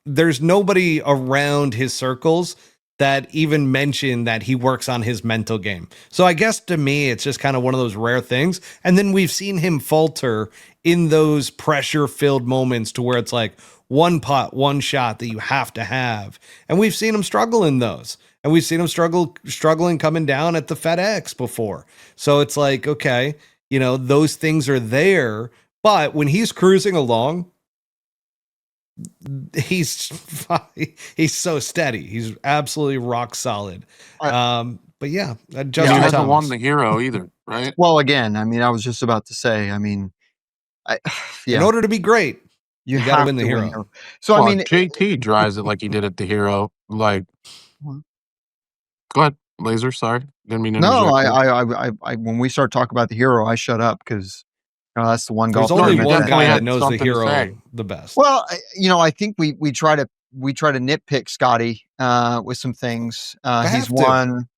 there's nobody around his circles that even mention that he works on his mental game. So I guess to me, it's just kind of one of those rare things. And then we've seen him falter in those pressure filled moments to where it's like one putt, one shot that you have to have. And we've seen him struggle in those. And we've seen him struggling coming down at the FedEx before. So it's like, okay, those things are there. But when he's cruising along, he's so steady. He's absolutely rock solid. But yeah, Justin He hasn't Thomas. won the hero either, right? Well, again, I mean, I was just about to say, In order to be great, you got to win the hero. So, Well, I mean, JT drives it like he did at the hero. Like, go ahead, Laser. Sorry, didn't mean to no, interject. I when we start talking about the hero, I shut up because that's the one There's golf only tournament one that- guy had that knows the something to hero say. the best. Well, I think we try to nitpick Scottie with some things. He's to. won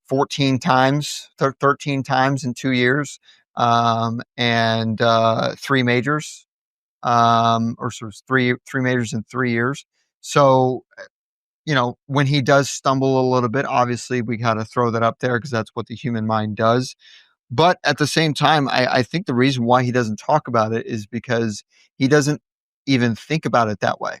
14 times, 13 times in 2 years, and 3 majors, or sort of three majors in 3 years. So, when he does stumble a little bit, obviously we got to throw that up there because that's what the human mind does. But at the same time, I think the reason why he doesn't talk about it is because he doesn't even think about it that way.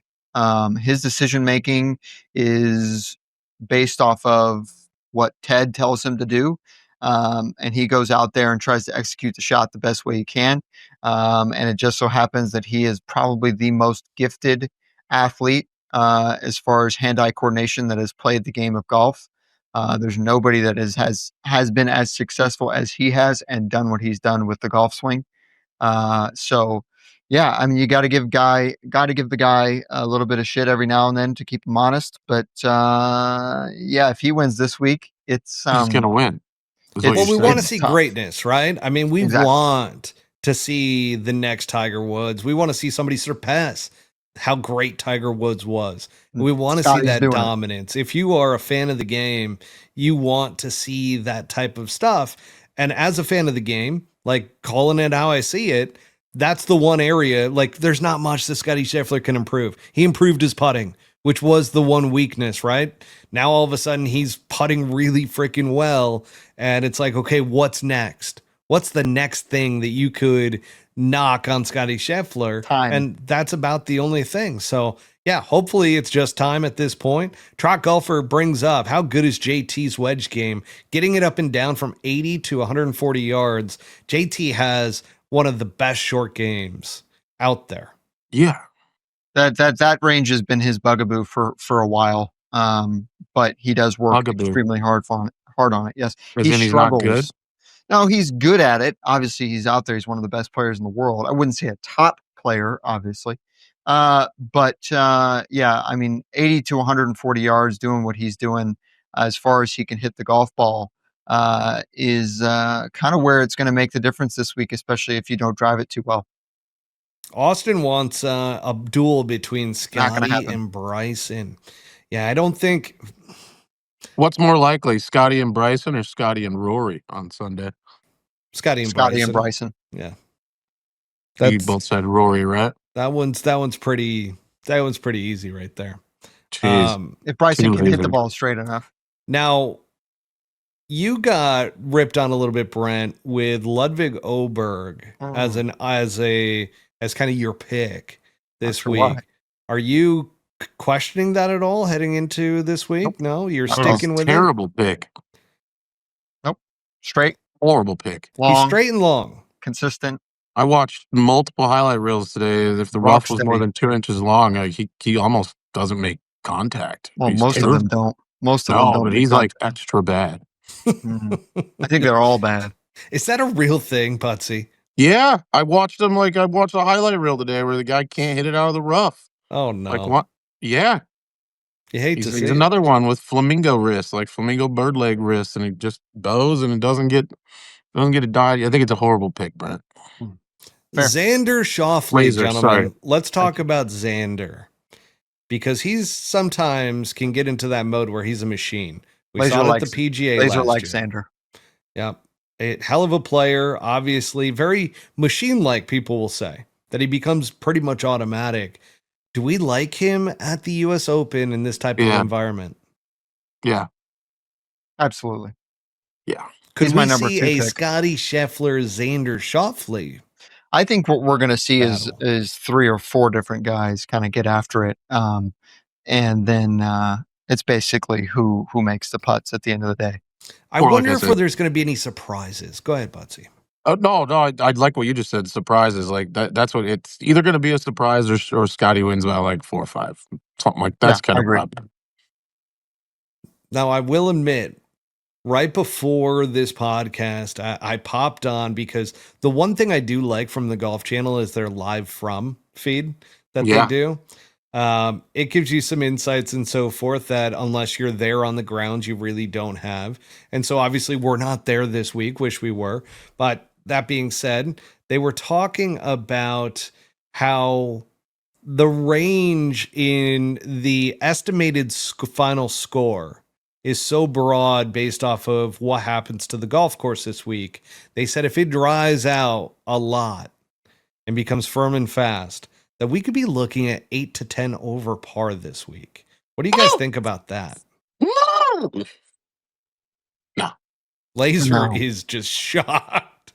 His decision making is based off of what Ted tells him to do. And he goes out there and tries to execute the shot the best way he can. And it just so happens that he is probably the most gifted athlete as far as hand-eye coordination that has played the game of golf. There's nobody that has been as successful as he has and done what he's done with the golf swing. So yeah, I mean, you got to give the guy a little bit of shit every now and then to keep him honest. But yeah, if he wins this week, it's He's gonna win. is what Well, you're we want to saying. see tough. greatness, right? I mean, we Exactly. want to see the next Tiger Woods. We want to see somebody surpass how great Tiger Woods was. We want to see Scottie's that doing it. dominance. If you are a fan of the game, you want to see that type of stuff. And as a fan of the game, like calling it how I see it, that's the one area, like there's not much that Scottie Scheffler can improve. He improved his putting, which was the one weakness, right? Now all of a sudden he's putting really freaking well. And it's like, okay, what's next? What's the next thing that you could knock on Scottie Scheffler? Time. And that's about the only thing. So yeah, hopefully it's just time at this point. Trot Golfer brings up, how good is JT's wedge game? Getting it up and down from 80 to 140 yards. JT has one of the best short games out there. Yeah. That range has been his bugaboo for a while. But he does work Bugaboo. extremely hard on it. Yes, As he in he's not good? No, he's good at it. Obviously, he's out there. He's one of the best players in the world. I wouldn't say a top player, obviously. But yeah, I mean, 80 to 140 yards doing what he's doing as far as he can hit the golf ball. is kind of where it's going to make the difference this week, especially if you don't drive it too well. Austin wants a duel between Not gonna Scottie happen. and Bryson. Yeah, I don't think. What's more likely, Scottie and Bryson or Scottie and Rory on Sunday? Scottie and Scottie Bryson. and Bryson. Yeah. You both said Rory, right? That one's pretty easy right there. Jeez. If Bryson Too can hit the easy. ball straight enough. Now, you got ripped on a little bit, Brent, with Ludwig Oberg as kind of your pick this After week. what? Are you questioning that at all heading into this week? Nope. No, you're That was sticking a with terrible pick. Nope. Straight, Horrible pick. it. He's long, straight and long. consistent. I watched multiple highlight reels today. If the rough was more Rocksteady. than 2 inches long, he almost doesn't make contact. Well, He's most of terrible. them don't. Most of them No, don't but make he's like contact. extra bad. I think they're all bad. Is that a real thing, Putsy? Yeah, I watched a highlight reel today where the guy can't hit it out of the rough. Oh no. Like what? Yeah, You hate to he's see it. another one with flamingo wrists, like flamingo bird leg wrists, and he just bows and it doesn't get it dyed. I think it's a horrible pick, Brent. Fair. Xander Schauffele, Razor, gentlemen. sorry. Let's talk about Xander. Because he's sometimes can get into that mode where he's a machine. We Laser saw it at likes- the PGA Laser last like year. Xander. Yeah. A hell of a player, obviously. Very machine-like, people will say. That he becomes pretty much automatic. Do we like him at the U.S. Open in this type of Yeah. environment? Yeah, Absolutely. yeah. Could He's my we number see 2 a pick. Scottie Scheffler, Xander Schauffele? I think what we're going to see Battle. is 3 or 4 different guys kind of get after it, and then it's basically who makes the putts at the end of the day. I Or like wonder I if said- there's going to be any surprises. Go ahead, Butsy. No, I like what you just said. Surprises, like that's what it's either going to be a surprise or Scotty wins by like 4 or 5, something like that's Yeah, kind I of agree. what Now, I will admit, right before this podcast, I popped on because the one thing I do like from the Golf Channel is their live from feed that Yeah. they do. It gives you some insights and so forth that unless you're there on the ground, you really don't have. And so obviously we're not there this week. Wish we were. But that being said, they were talking about how the range in the estimated final score is so broad based off of what happens to the golf course this week. They said if it dries out a lot and becomes firm and fast, that we could be looking at 8 to 10 over par this week. What do you guys think about that? No, Laser No. is just shocked.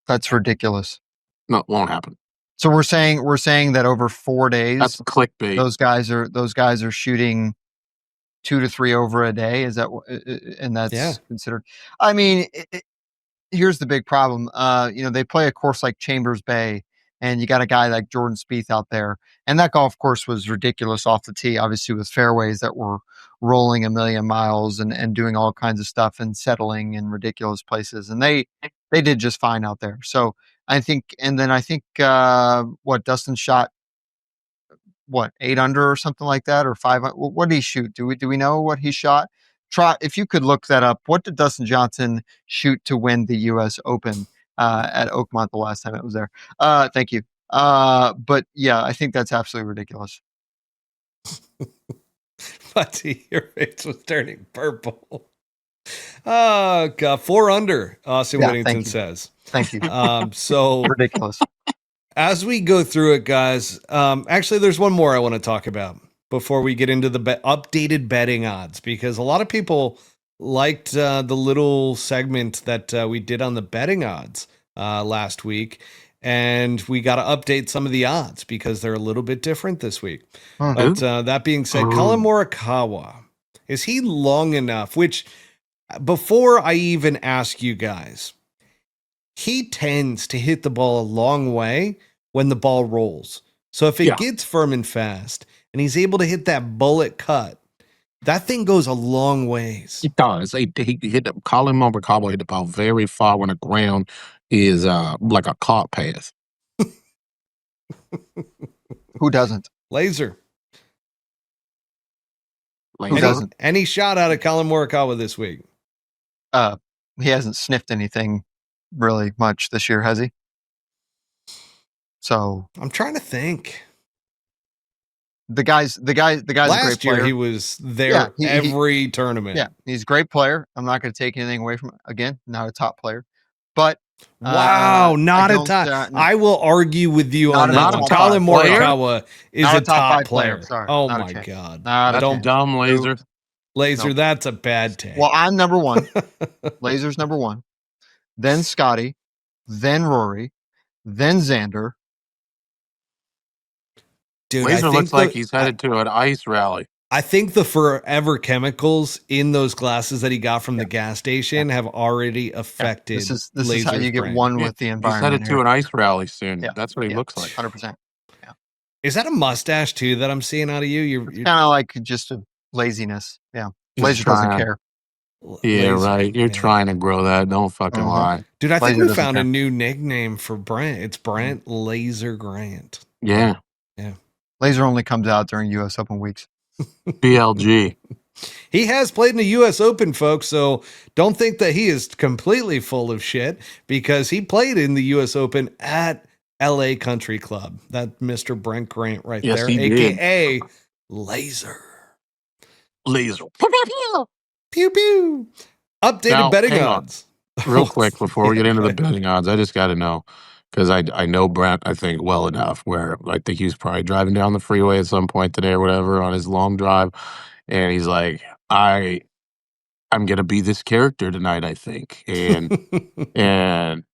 That's ridiculous. no, it won't happen. So we're saying that over 4 days, That's clickbait. those guys are shooting 2 to 3 over a day. Is that and that's Yeah. considered? I mean, here's the big problem. They play a course like Chambers Bay, and you got a guy like Jordan Spieth out there, and that golf course was ridiculous off the tee, obviously with fairways that were rolling a million miles and doing all kinds of stuff and settling in ridiculous places, and they did just fine out there. So I think what Dustin shot, 8 under or something like that, or 5. What did he shoot? Do we know what he shot? Try if you could look that up. What did Dustin Johnson shoot to win the U.S. Open at Oakmont the last time it was there? Thank you. But yeah, I think that's absolutely ridiculous. But your face was turning purple. Oh, God. 4 under, Austin Yeah, Whittington thank you. says. Thank you. So Ridiculous. as we go through it, guys, actually, there's one more I want to talk about before we get into the updated betting odds, because a lot of people liked the little segment that we did on the betting odds last week. And we got to update some of the odds because they're a little bit different this week. Mhm. But that being said, Colin Morikawa, is he long enough? Which, before I even ask you guys, he tends to hit the ball a long way when the ball rolls. So if it gets firm and fast and he's able to hit that bullet cut, that thing goes a long ways. It does. He hit Colin Morikawa hit the ball very far when the ground is like a cart path. Who doesn't? Laser. Who Like, doesn't? Any shout out at Colin Morikawa this week? he hasn't sniffed anything really much this year, has he? So I'm trying to think. the guy's a great Last year player. he was there every tournament. Yeah, he's a great player. I'm not going to take anything away from him. Again, not a top player, but wow, not a top. No. I will argue with you on that one. Colin Morikawa is a top player. Sorry, oh my god, that's dumb, Laser. Laser, that's a bad take. Well, I'm number one. Laser's number one. Then Scottie, then Rory, then Xander. Dude, Laser looks like he's headed to an ice rally. I think the forever chemicals in those glasses that he got from the gas station have already affected. This is how you get one with the environment. He's headed to an ice rally soon. Yeah. That's what he looks like. 100%. Yeah. Is that a mustache too that I'm seeing out of you? You're kind of like just a laziness. Yeah. Laser doesn't care. Yeah, right. You're trying to grow that. Don't fucking lie. Dude, I think we found a new nickname for Brent. It's Brent Laser Grant. Yeah. Yeah. Laser only comes out during U.S. Open weeks. BLG. He has played in the U.S. Open, folks, so don't think that he is completely full of shit because he played in the U.S. Open at L.A. Country Club. That Mr. Brent Grant right there, a.k.a. Laser. Laser. Pew, pew. Updated now, betting odds. Real quick before we get into the betting odds, I just got to know, because I know Brent, I think, well enough, where I think he was probably driving down the freeway at some point today or whatever on his long drive, and he's like, I'm going to be this character tonight, I think. And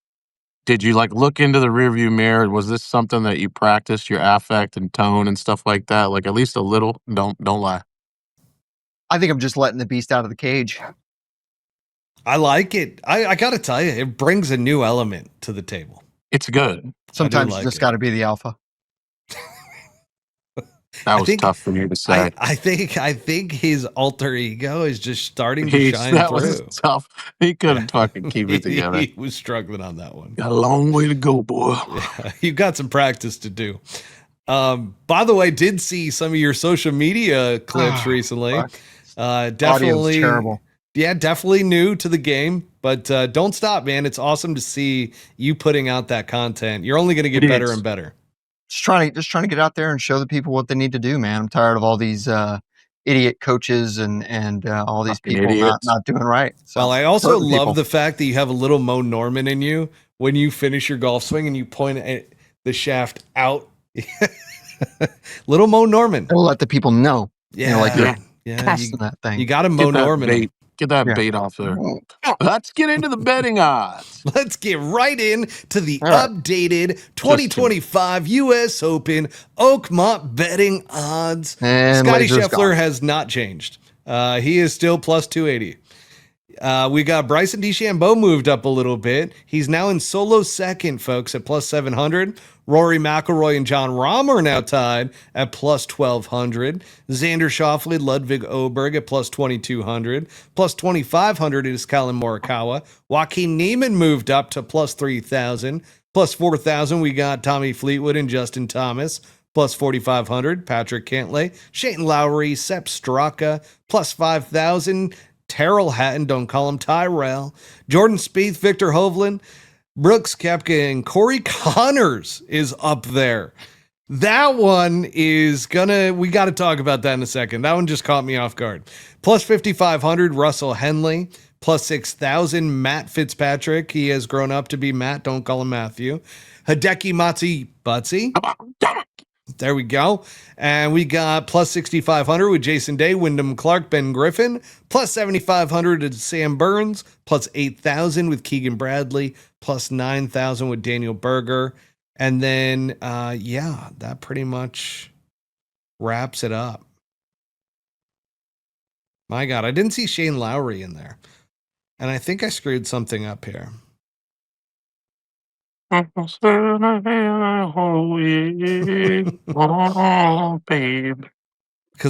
did you like look into the rearview mirror? Was this something that you practiced, your affect and tone and stuff like that? Like at least a little? Don't lie. I think I'm just letting the beast out of the cage. I like it. I got to tell you, it brings a new element to the table. It's good. Sometimes you just got to be the alpha. That was tough for me to say. I think his alter ego is just starting to shine that through. Was tough. He couldn't fucking keep it together. He was struggling on that one. Got a long way to go, boy. Yeah, you've got some practice to do. By the way, did see some of your social media clips recently. Definitely terrible. Yeah, definitely new to the game, but don't stop, man. It's awesome to see you putting out that content. You're only going to get better and better. Just trying to get out there and show the people what they need to do, man. I'm tired of all these idiot coaches and all these people not doing right. So, well, I also love the fact that you have a little Mo Norman in you when you finish your golf swing and you point at the shaft out. Little Mo Norman. It'll let the people know. Yeah, that thing. You got a Mo Norman. Get that bait off there. Let's get into the betting odds. Let's get right in to the updated 2025 U.S. Open Oakmont betting odds. And Scottie Scheffler has not changed. He is still plus 280. We got Bryson DeChambeau moved up a little bit. He's now in solo second, folks, at plus 700. Rory McIlroy and Jon Rahm are now tied at plus 1,200. Xander Schauffele, Ludwig Oberg at plus 2,200. Plus 2,500 is Colin Morikawa. Joaquin Niemann moved up to plus 3,000. Plus 4,000, we got Tommy Fleetwood and Justin Thomas. Plus 4,500, Patrick Cantlay, Shane Lowry, Sepp Straka. Plus 5,000, Tyrrell Hatton, don't call him Tyrell. Jordan Spieth, Victor Hovland, Brooks Koepka, and Corey Connors is up there. That one is we got to talk about that in a second. That one just caught me off guard. Plus 5,500, Russell Henley. Plus 6,000, Matt Fitzpatrick. He has grown up to be Matt. Don't call him Matthew. Hideki Matsubutsi. There we go. And we got plus 6,500 with Jason Day, Wyndham Clark, Ben Griffin. Plus 7,500 to Sam Burns. Plus 8,000 with Keegan Bradley. Plus 9,000 with Daniel Berger. And then, that pretty much wraps it up. My God, I didn't see Shane Lowry in there. And I think I screwed something up here. Because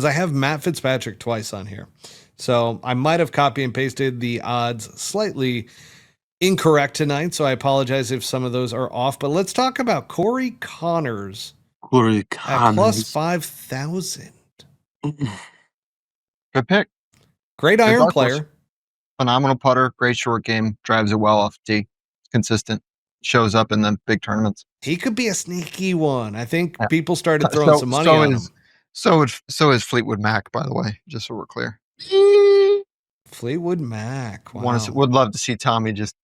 I have Matt Fitzpatrick twice on here. So I might have copy and pasted the odds slightly incorrect tonight. So I apologize if some of those are off. But let's talk about Corey Connors. At plus 5,000. Good pick. Great iron player. phenomenal putter, great short game, drives it well off tee, consistent, shows up in the big tournaments. He could be a sneaky one. I think Yeah. people started throwing some money on him. So is Fleetwood Mac, by the way, just so we're clear. Fleetwood Mac. Wow. Would love to see Tommy just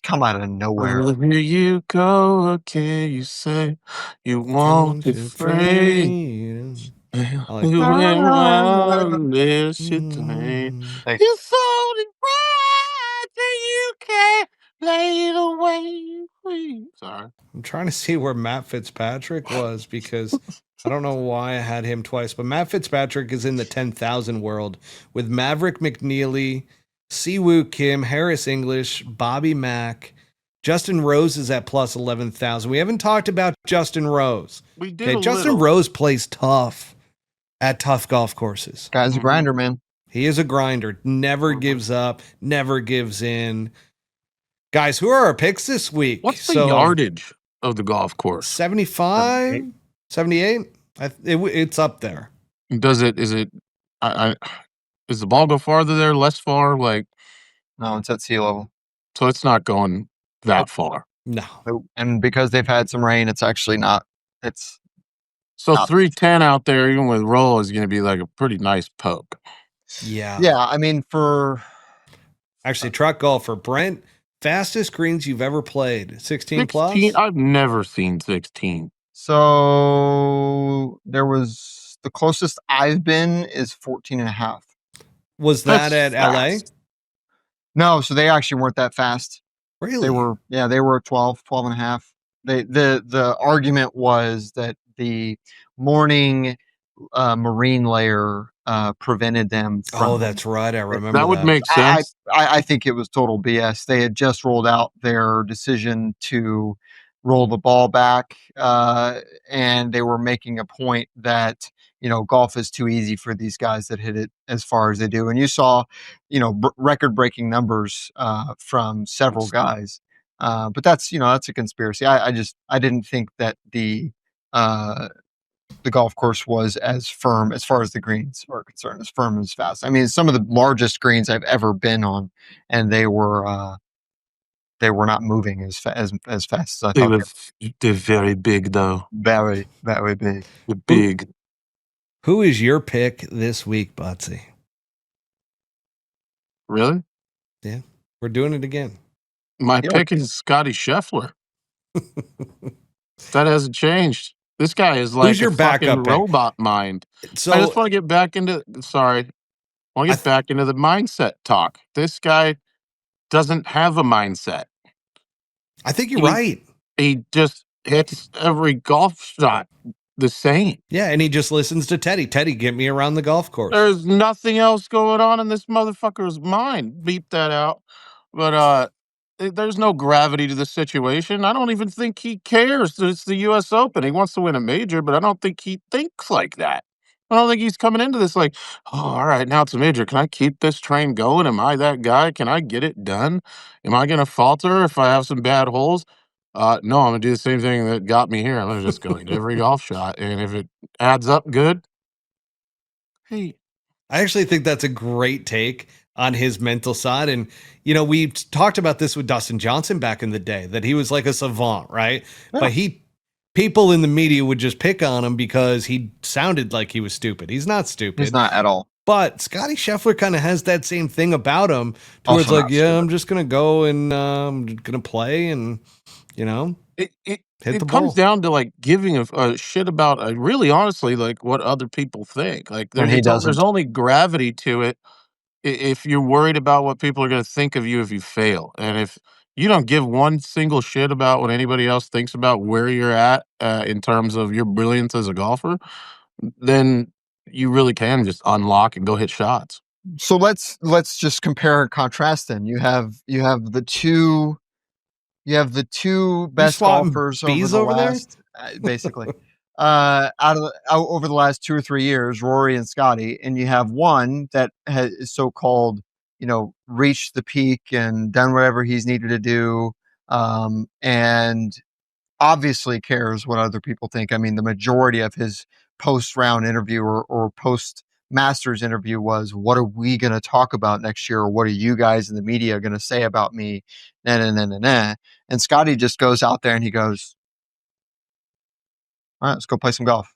come out of nowhere. Well, here you go again. You say you won't be afraid. I like You that. will miss your thing. Like, You sold it right that you can't lay it away. Sorry. I'm trying to see where Matt Fitzpatrick was because I don't know why I had him twice, but Matt Fitzpatrick is in the 10,000 world with Maverick McNeely, Siwoo Kim, Harris English, Bobby Mack. Justin Rose is at plus 11,000. We haven't talked about Justin Rose. We did. Justin Rose plays tough at tough golf courses. guy's a grinder, man. He is a grinder. Never gives up. Never gives in. Guys, who are our picks this week? What's the yardage of the golf course? 75? 78? It's up there. Is it, does the ball go farther there, less far? Like, No, it's at sea level. so it's not going that far. No. And because they've had some rain, it's actually not. It's So not. 310 out there, even with roll, is going to be like a pretty nice poke. Yeah. Yeah, I mean, for Actually, truck golfer Brent, fastest greens you've ever played. 16 plus? I've never seen 16. so there was the closest I've been is 14 and a half. Was that That's at LA? fast. No, so they actually weren't that fast. Really? They were 12 and a half. The argument was that the morning marine layer prevented them from. Oh, that's right. I remember That would make sense. I think it was total BS. They had just rolled out their decision to roll the ball back, and they were making a point that golf is too easy for these guys that hit it as far as they do. And you saw, record-breaking numbers from several guys. But that's a conspiracy. I didn't think that the golf course was as firm as far as the greens are concerned, as firm and as fast. I mean, some of the largest greens I've ever been on, and they were not moving as fast as I thought. They're very big, though. Very, very big. They're big. Who is your pick this week, Butsy? Really? Yeah. We're doing it again. My pick is Scottie Scheffler. That hasn't changed. This guy is like Who's your a fucking backup pick? robot mind. So I just want to get back into. Sorry, I want to get back into the mindset talk. This guy doesn't have a mindset. I think you're right. He just hits every golf shot the same. Yeah, and he just listens to Teddy. Teddy, get me around the golf course. There's nothing else going on in this motherfucker's mind. Beep that out. But there's no gravity to the situation. I don't even think he cares. It's the U.S. Open. He wants to win a major, but I don't think he thinks like that. I don't think he's coming into this like, oh, all right, now it's a major. Can I keep this train going? Am I that guy? Can I get it done? Am I going to falter if I have some bad holes? No, I'm going to do the same thing that got me here. I'm going to just go into every golf shot. And if it adds up good, hey. I actually think that's a great take on his mental side. And, we talked about this with Dustin Johnson back in the day, that he was like a savant, right? Yeah. But people in the media would just pick on him because he sounded like he was stupid. He's not stupid. He's not at all. But Scottie Scheffler kind of has that same thing about him towards like, yeah, I'm just going to go and I'm going to play and, it comes down to like giving a shit about really honestly like what other people think. Like there's only gravity to it if you're worried about what people are going to think of you if you fail. And if you don't give one single shit about what anybody else thinks about where you're at in terms of your brilliance as a golfer, then you really can just unlock and go hit shots. So let's just compare and contrast. Then you have the two best golfers over there, basically. Over the last 2 or 3 years, Rory and Scottie, and you have one that is so-called, reached the peak and done whatever he's needed to do, and obviously cares what other people think. I mean, the majority of his post-round interview or post Masters interview was, what are we going to talk about next year? Or what are you guys in the media going to say about me? Nah. And Scottie just goes out there and he goes, all right, let's go play some golf.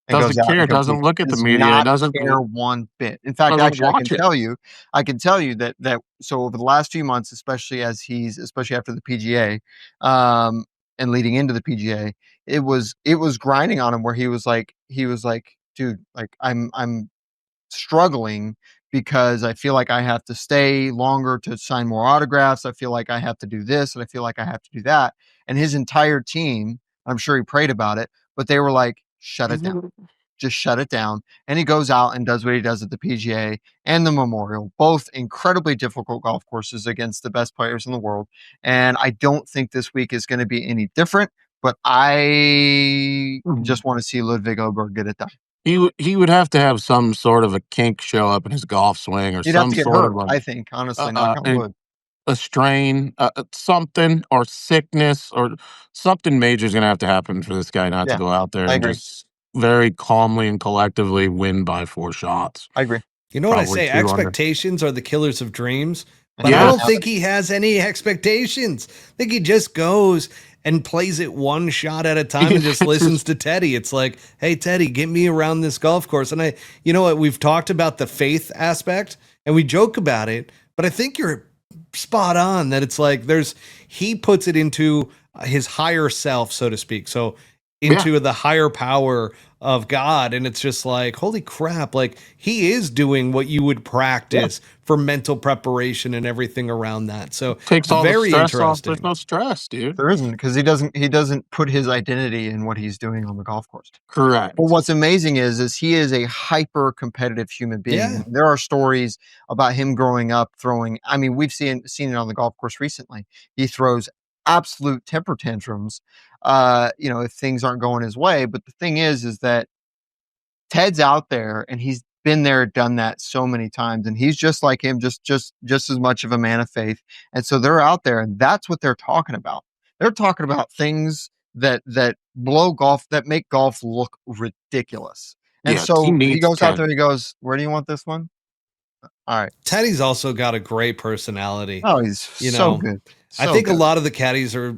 And goes Doesn't out and care. Doesn't competes. look at the Does media. not Doesn't care one bit. In fact, doesn't actually, watch it. I can tell you that so over the last few months, especially after the PGA, and leading into the PGA, it was grinding on him where he was like, dude, like I'm struggling because I feel like I have to stay longer to sign more autographs. I feel like I have to do this and I feel like I have to do that. And his entire team, I'm sure he prayed about it, but they were like, shut it down. Just shut it down. And he goes out and does what he does at the PGA and the Memorial, both incredibly difficult golf courses against the best players in the world. And I don't think this week is going to be any different, but I just want to see Ludwig Oberg get it done. He would have to have some sort of a kink show up in his golf swing, or He'd have some to get sort hurt, of like I think, honestly, knock on wood. a strain, something, or sickness, or something major is going to have to happen for this guy not to Yeah, go out there I and agree. just very calmly and collectively win by 4 shots. I agree. You know what I Probably say? 2 under. Expectations are the killers of dreams. But Yeah. I don't think he has any expectations. I think he just goes and plays it one shot at a time and just listens to Teddy. It's like, hey, Teddy, get me around this golf course. And you know what? We've talked about the faith aspect and we joke about it, but I think you're spot on that it's like he puts it into his higher self, so to speak. So into the higher power of God. And it's just like, holy crap, like he is doing what you would practice for mental preparation and everything around that. So Takes all very the stress off. interesting. There's no stress, dude. There isn't, because he doesn't put his identity in what he's doing on the golf course. Correct. But what's amazing is he is a hyper competitive human being. Yeah. There are stories about him growing up throwing. I mean, we've seen it on the golf course recently. He throws absolute temper tantrums, if things aren't going his way. But the thing is that Ted's out there and he's been there, done that so many times, and he's just like him, just as much of a man of faith. And so they're out there, and that's what they're talking about. They're talking about things that blow golf, that make golf look ridiculous. And so he goes out there and he goes, "Where do you want this one?" All right. Teddy's also got a great personality. Oh, he's so good. I think a lot of the caddies are,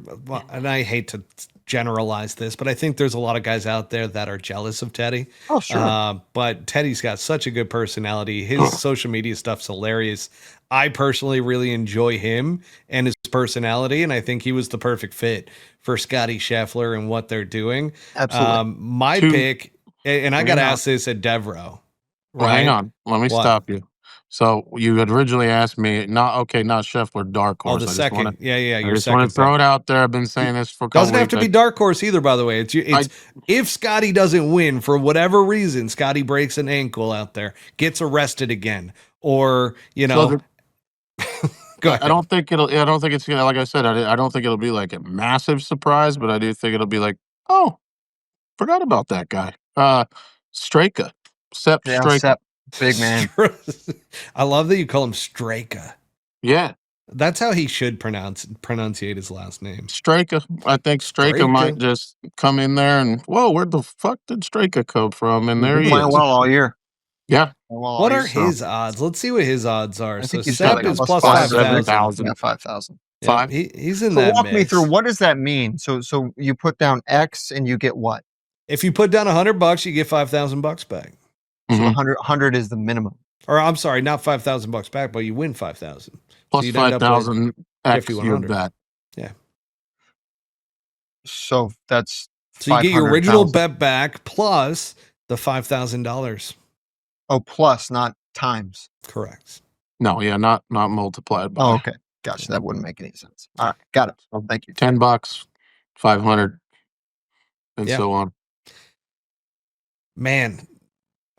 and I hate to generalize this, but I think there's a lot of guys out there that are jealous of Teddy. Oh, sure. But Teddy's got such a good personality. His social media stuff's hilarious. I personally really enjoy him and his personality, and I think he was the perfect fit for Scottie Scheffler and what they're doing. Absolutely. My pick, and I got to ask this at Devereux. Well, hang on. Let me stop you. So you had originally asked me, not Scheffler, dark horse. Oh, the second. I Your just second want to throw it out there. I've been saying this for a couple Doesn't have to be dark horse either, by the way. It's if Scottie doesn't win for whatever reason, Scottie breaks an ankle out there, gets arrested again, or go ahead. I don't think it's gonna, like I said, I don't think it'll be like a massive surprise, but I do think it'll be like, oh, forgot about that guy. Straka. Sepp Straka. Sepp, big man. I love that you call him Straka. Yeah. That's how he should pronunciate his last name. Straka. I think Straka might just come in there and, whoa, where the fuck did Straka come from? And there he is. Playing well all year. Yeah. What are his odds? Let's see what his odds are. So Sepp is plus 5,000. Yeah, 5,000. Five. He's in that. Walk me through. What does that mean? So you put down X and you get what? If you put down $100, you get $5,000 back. So 100 is the minimum. Or I'm sorry, not $5,000 back, but you win 5,000 plus 5,000 X your bet. Yeah. So that's you get your original bet back plus the $5,000. Oh, plus, not times. Correct. No, yeah, not multiplied by. Oh, okay, gotcha. That wouldn't make any sense. All right, got it. Well, thank you. $10, 500, and so on. Man,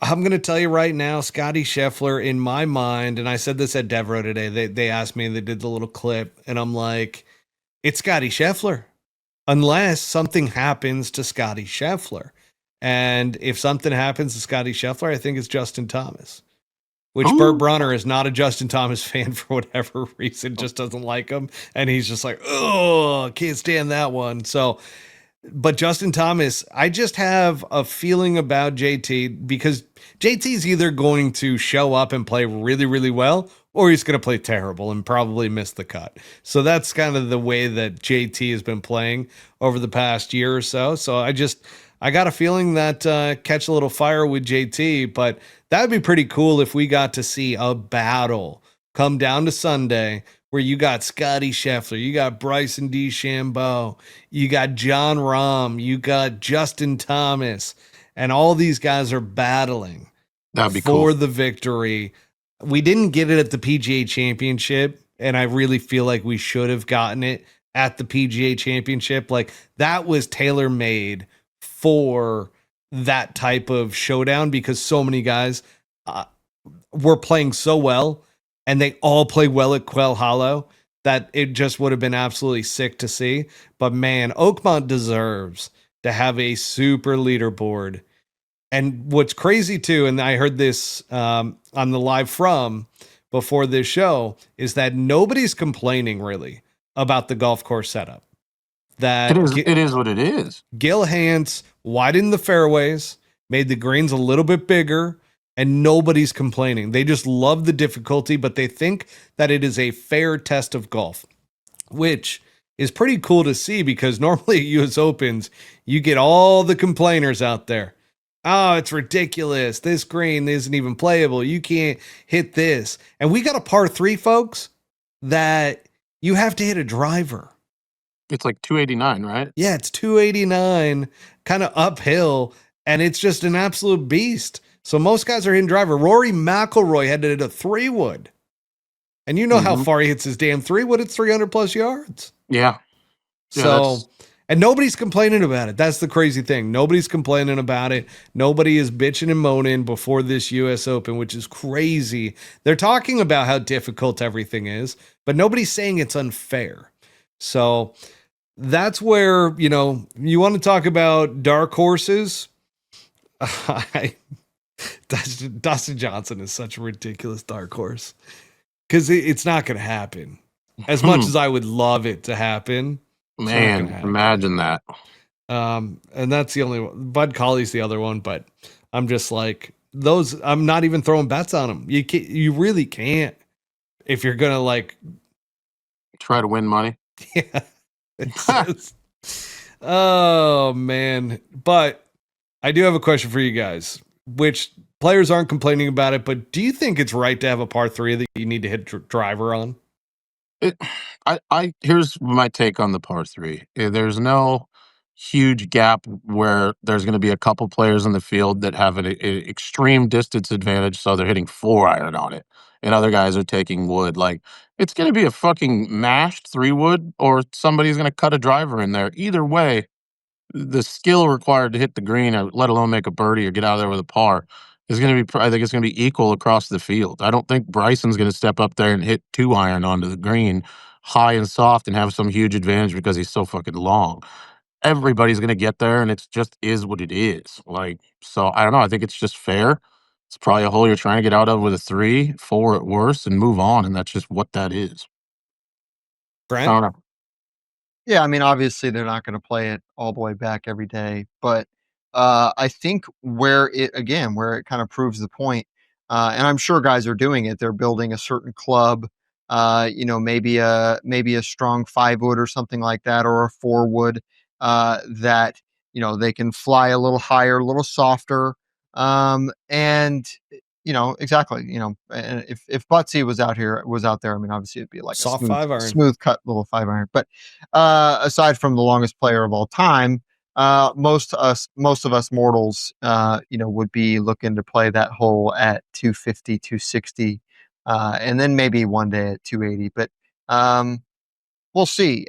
I'm going to tell you right now, Scottie Scheffler, in my mind, and I said this at Devereux today, they asked me, they did the little clip, and I'm like, it's Scottie Scheffler. Unless something happens to Scottie Scheffler. And if something happens to Scottie Scheffler, I think it's Justin Thomas. Which Burt Brunner is not a Justin Thomas fan for whatever reason, just doesn't like him. And he's just like, oh, can't stand that one. So But Justin Thomas, I just have a feeling about JT because JT's either going to show up and play really, really well, or he's going to play terrible and probably miss the cut. So that's kind of the way that JT has been playing over the past year or so. So I got a feeling that catch a little fire with JT, but that would be pretty cool if we got to see a battle come down to Sunday where you got Scottie Scheffler, you got Bryson DeChambeau, you got Jon Rahm, you got Justin Thomas, and all these guys are battling That'd be for cool. the victory. We didn't get it at the PGA Championship, and I really feel like we should have gotten it at the PGA Championship. Like that was tailor-made for that type of showdown because so many guys were playing so well and they all play well at Quail Hollow that it just would have been absolutely sick to see. But man, Oakmont deserves to have a super leaderboard. And what's crazy too, and I heard this on the live from before this show, is that nobody's complaining really about the golf course setup. That It is what it is. Gil Hanse widened the fairways, made the greens a little bit bigger, and nobody's complaining. They just love the difficulty, but they think that it is a fair test of golf, which is pretty cool to see because normally at US Opens, you get all the complainers out there. Oh, it's ridiculous. This green isn't even playable. You can't hit this. And we got a par 3, folks, that you have to hit a driver. It's like 289, right? Yeah, it's 289, kind of uphill, and it's just an absolute beast. So most guys are hitting driver. Rory McIlroy had to hit a 3-wood. And you know how far he hits his damn 3-wood. It's 300 plus yards. Yeah. So, and nobody's complaining about it. That's the crazy thing. Nobody's complaining about it. Nobody is bitching and moaning before this US Open, which is crazy. They're talking about how difficult everything is, but nobody's saying it's unfair. So that's where, you know, you want to talk about dark horses. Dustin Johnson is such a ridiculous dark horse because it's not going to happen as much as I would love it to happen. Man, imagine that. And that's the only one. Bud Colley's the other one, but I'm just like those. I'm not even throwing bets on them. You really can't if you're gonna like try to win money. Yeah. Oh man, but I do have a question for you guys. Which players aren't complaining about it, but do you think it's right to have a par 3 that you need to hit driver on? Here's my take on the par 3. There's no huge gap where there's going to be a couple players in the field that have an extreme distance advantage, so they're hitting 4-iron on it, and other guys are taking wood. Like it's going to be a fucking mashed 3-wood, or somebody's going to cut a driver in there. Either way, the skill required to hit the green, or let alone make a birdie or get out of there with a par, is going to be. I think it's going to be equal across the field. I don't think Bryson's going to step up there and hit 2-iron onto the green, high and soft, and have some huge advantage because he's so fucking long. Everybody's going to get there, and it just is what it is. Like, so I don't know. I think it's just fair. It's probably a hole you're trying to get out of with a 3, 4 at worst, and move on, and that's just what that is. Brent? I don't know. Yeah, I mean, obviously they're not going to play it all the way back every day, but I think where it kind of proves the point, and I'm sure guys are doing it. They're building a certain club, maybe a strong 5-wood or something like that, or a 4-wood that they can fly a little higher, a little softer, and exactly. And if Butsy was out there, I mean, obviously it'd be like soft a 5-iron, smooth cut little 5-iron. But aside from the longest player of all time, most of us mortals, would be looking to play that hole at 250, 260, and then maybe one day at 280. But we'll see.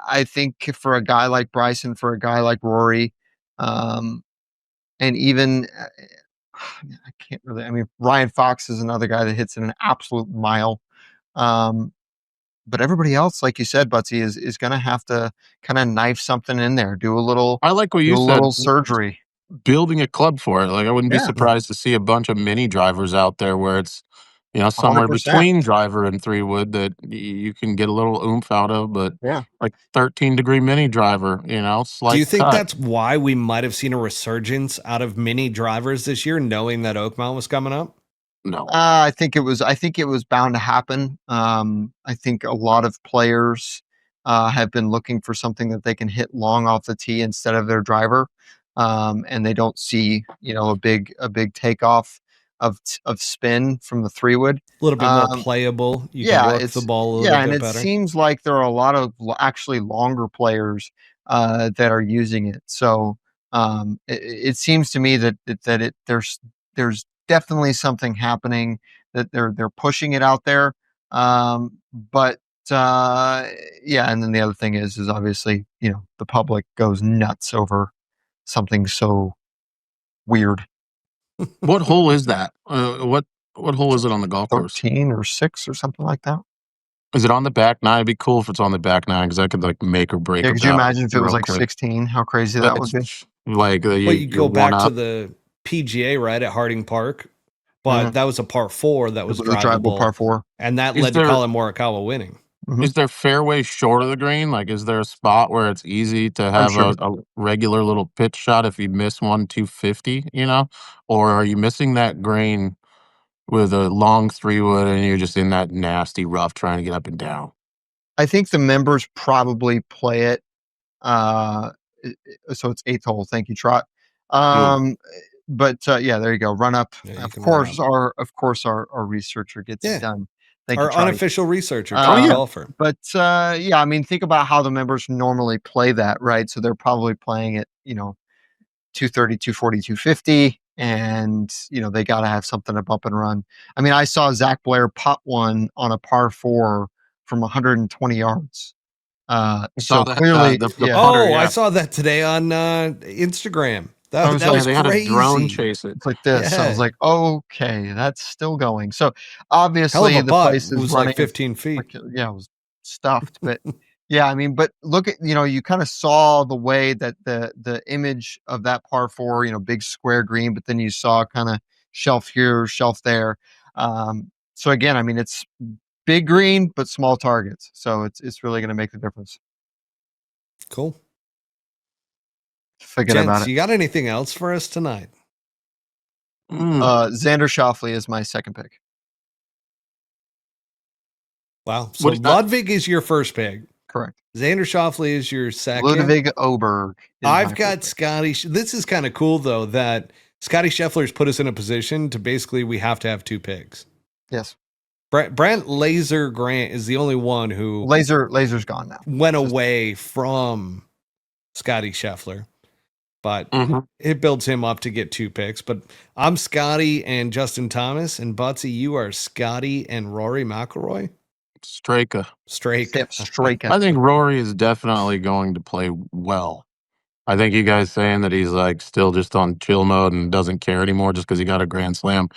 I think for a guy like Bryson, for a guy like Rory, and even I can't really. I mean, Ryan Fox is another guy that hits in an absolute mile. But everybody else, like you said, Butsy, is going to have to kind of knife something in there, do a little. I like what you do a said. little surgery. Building a club for it. Like I wouldn't be surprised to see a bunch of mini drivers out there where it's, somewhere 100%. between driver and 3-wood that you can get a little oomph out of, but Yeah. like 13-degree mini driver, Do you slight think cut. that's why we might have seen a resurgence out of mini drivers this year, knowing that Oakmont was coming up? No. I think it was bound to happen. I think a lot of players have been looking for something that they can hit long off the tee instead of their driver, and they don't see a big takeoff of spin from the 3-wood. A little bit more playable. You can Yeah, work the ball a little and bit it better. seems like there are a lot of actually longer players that are using it. So it seems to me that there's definitely something happening, that they're pushing it out there. But yeah, and then the other thing is obviously the public goes nuts over something so weird. What hole is that? What hole is it on the golf course? 13 or 6 or something like that. Is it on the back nine? It'd be cool if it's on the back nine because I could like make or break. Yeah, could you about imagine if it was real like quick. 16? How crazy that would be. Like Well, you you're go back one to up. the PGA, right, at Harding Park, but that was a par 4 that was It was a drivable drivable, par 4. and that Is led to there- Colin Morikawa winning. Is there fairway short of the green? Like, is there a spot where it's easy to have sure. a regular little pitch shot if you miss 250, or are you missing that green with a long 3-wood and you're just in that nasty rough trying to get up and down? I think the members probably play it. So it's 8th hole. Thank you, Trot. But yeah, there you go. Run up. Yeah, Of course, our researcher gets it done. Thank Our you, Trotty. unofficial researcher, yeah. golfer. But yeah, I mean, think about how the members normally play that, right? So they're probably playing it, 230, 240, 250, and they got to have something to bump and run. I mean, I saw Zach Blair putt one on a par 4 from 120 yards. So that, clearly, the yeah. putter, I saw that today on Instagram. That was they crazy. had a drone chase it. It's like this. I was Yeah. like, okay, that's still going. So obviously Hell of a the putt. place It is was running. like 15 feet. Yeah, it was stuffed. But yeah, I mean, but look at, you kind of saw the way that the image of that par 4, big square green, but then you saw kind of shelf here, shelf there. So again, I mean, it's big green, but small targets. So it's really going to make the difference. Cool. Forget about it. You got anything else for us tonight? Xander Schauffele is my second pick. Wow. So Ludwig is your first pick. Correct. Xander Schauffele is your second. Ludwig Oberg. I've got Scottie. This is kind of cool, though, that Scottie Scheffler's put us in a position to basically we have to have 2 picks. Yes. Brent Laser Grant is the only one who Laser's gone now. Went away from Scottie Scheffler, but it builds him up to get 2 picks. But I'm Scottie and Justin Thomas, and Butsy, you are Scottie and Rory McIlroy. Straka. Straka. I think Rory is definitely going to play well. I think you guys saying that he's like still just on chill mode and doesn't care anymore just because he got a grand slam.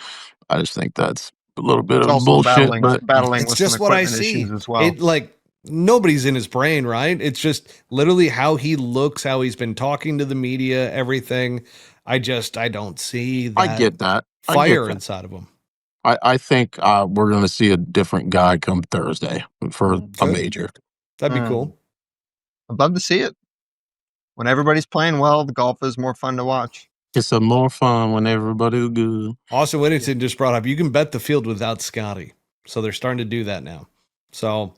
I just think that's a little bit of bullshit. Battling it's with just some what I equipment see. issues as well. It like nobody's in his brain, right? It's just literally how he looks, how he's been talking to the media, everything. I don't see that. I get that fire inside of him. I think we're going to see a different guy come Thursday for a major. That'd be cool. I'd love to see it. When everybody's playing well, the golf is more fun to watch. It's a more fun when everybody's good. Austin Whittington just brought up, you can bet the field without Scottie. So they're starting to do that now. So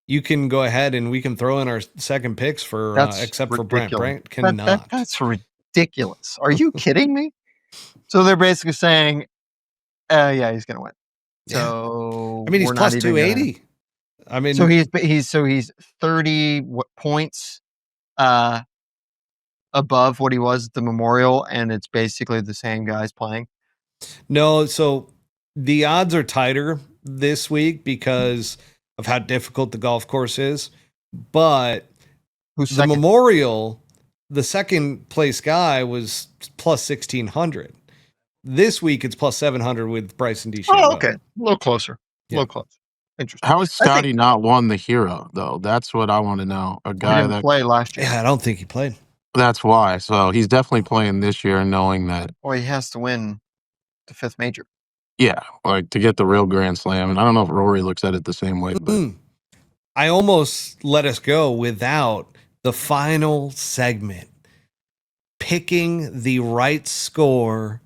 you can go ahead and we can throw in our second picks for except for Brent. Brent cannot. That's ridiculous. Are you kidding me? So they're basically saying, yeah, he's going to win. So I mean, he's plus 280. I mean, so he's 30 points above what he was at the Memorial, and it's basically the same guys playing. No, so the odds are tighter this week because of how difficult the golf course is. But the Memorial, the second place guy was plus 1,600. This week it's plus 700 with Bryson DeChambeau. Oh, okay, a little closer. A little close. Interesting. How has Scottie not won the Hero though? That's what I want to know. A guy didn't play last year. Yeah, I don't think he played. That's why. So he's definitely playing this year, knowing that. Well, he has to win the 5th major. Yeah, like to get the real Grand Slam. And I don't know if Rory looks at it the same way, but I almost let us go without the final segment, picking the right score.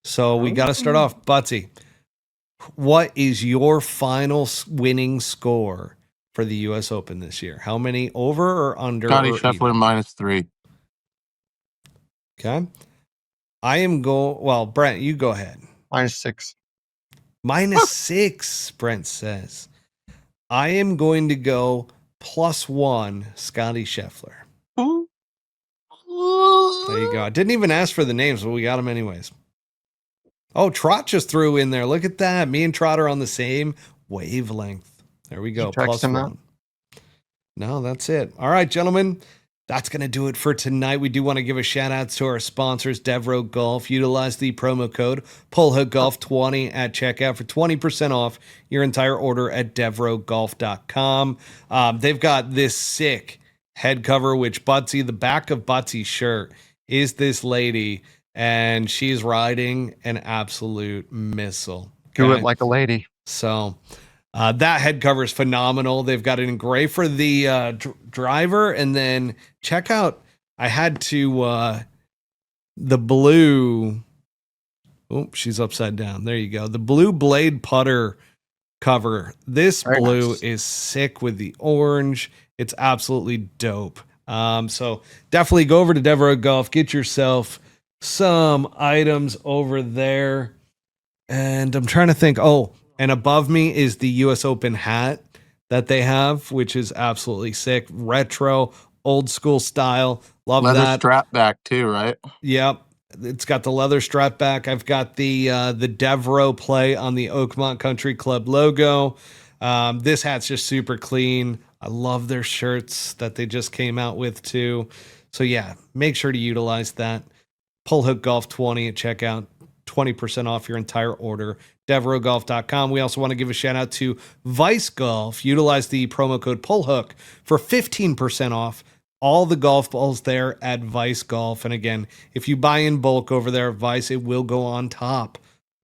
So we got to start off. Butsy, what is your final winning score for the U.S. Open this year? How many over or under? Scottie or Scheffler even? -3. Okay. I am well, Brent, you go ahead. -6. -6, Brent says. I am going to go +1, Scottie Scheffler. There you go. I didn't even ask for the names, but we got them anyways. Oh, Trot just threw in there. Look at that. Me and Trot are on the same wavelength. There we go. +1. No, that's it. All right, gentlemen. That's going to do it for tonight. We do want to give a shout out to our sponsors, Devereux Golf. Utilize the promo code PullHookGolf20 at checkout for 20% off your entire order at DevereuxGolf.com. They've got this sick head cover, which Butsy, the back of Butsy's shirt is this lady, and she's riding an absolute missile. Do it like a lady. So that head cover is phenomenal. They've got it in gray for the driver, and then check out. I had to the blue. Oh, she's upside down. There you go. The blue blade putter cover. This Very blue nice. is sick with the orange. It's absolutely dope. So definitely go over to Devereux Golf. Get yourself some items over there. And I'm trying to think. Oh, and above me is the US Open hat that they have, which is absolutely sick. Retro, old school style. Love leather that. strap back too, right? Yep. It's got the leather strap back. I've got the Devereux play on the Oakmont Country Club logo. This hat's just super clean. I love their shirts that they just came out with too. So yeah, make sure to utilize that. PullHookGolf20 at checkout. 20% off your entire order. DevereuxGolf.com. We also want to give a shout out to Vice Golf. Utilize the promo code PullHook for 15% off all the golf balls there at Vice Golf. And again, if you buy in bulk over there at Vice, it will go on top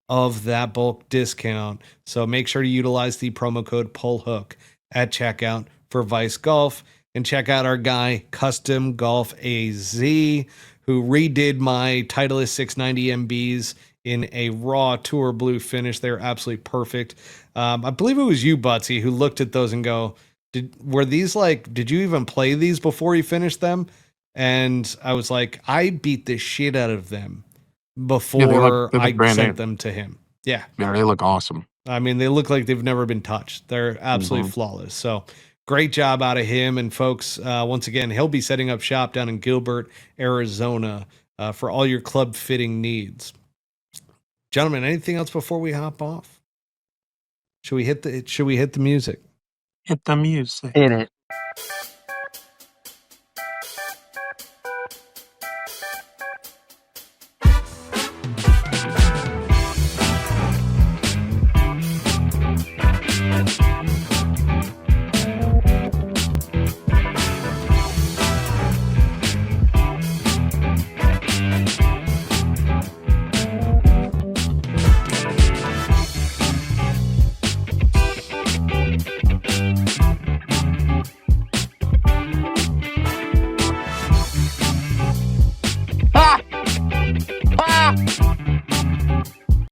of that bulk discount. So make sure to utilize the promo code PullHook at checkout for Vice Golf. And check out our guy, Custom Golf AZ, who redid my Titleist 690 MBs in a raw tour blue finish. They're absolutely perfect. I believe it was you, Butsy, who looked at those and go, did you even play these before you finished them? And I was like, I beat the shit out of them before they look I brand sent new. them to him. Yeah. Yeah, they look awesome. I mean, they look like they've never been touched. They're absolutely flawless. So great job out of him. And folks, once again, he'll be setting up shop down in Gilbert, Arizona, for all your club fitting needs. Gentlemen, anything else before we hop off? Should we hit the music? Hit the music. In it.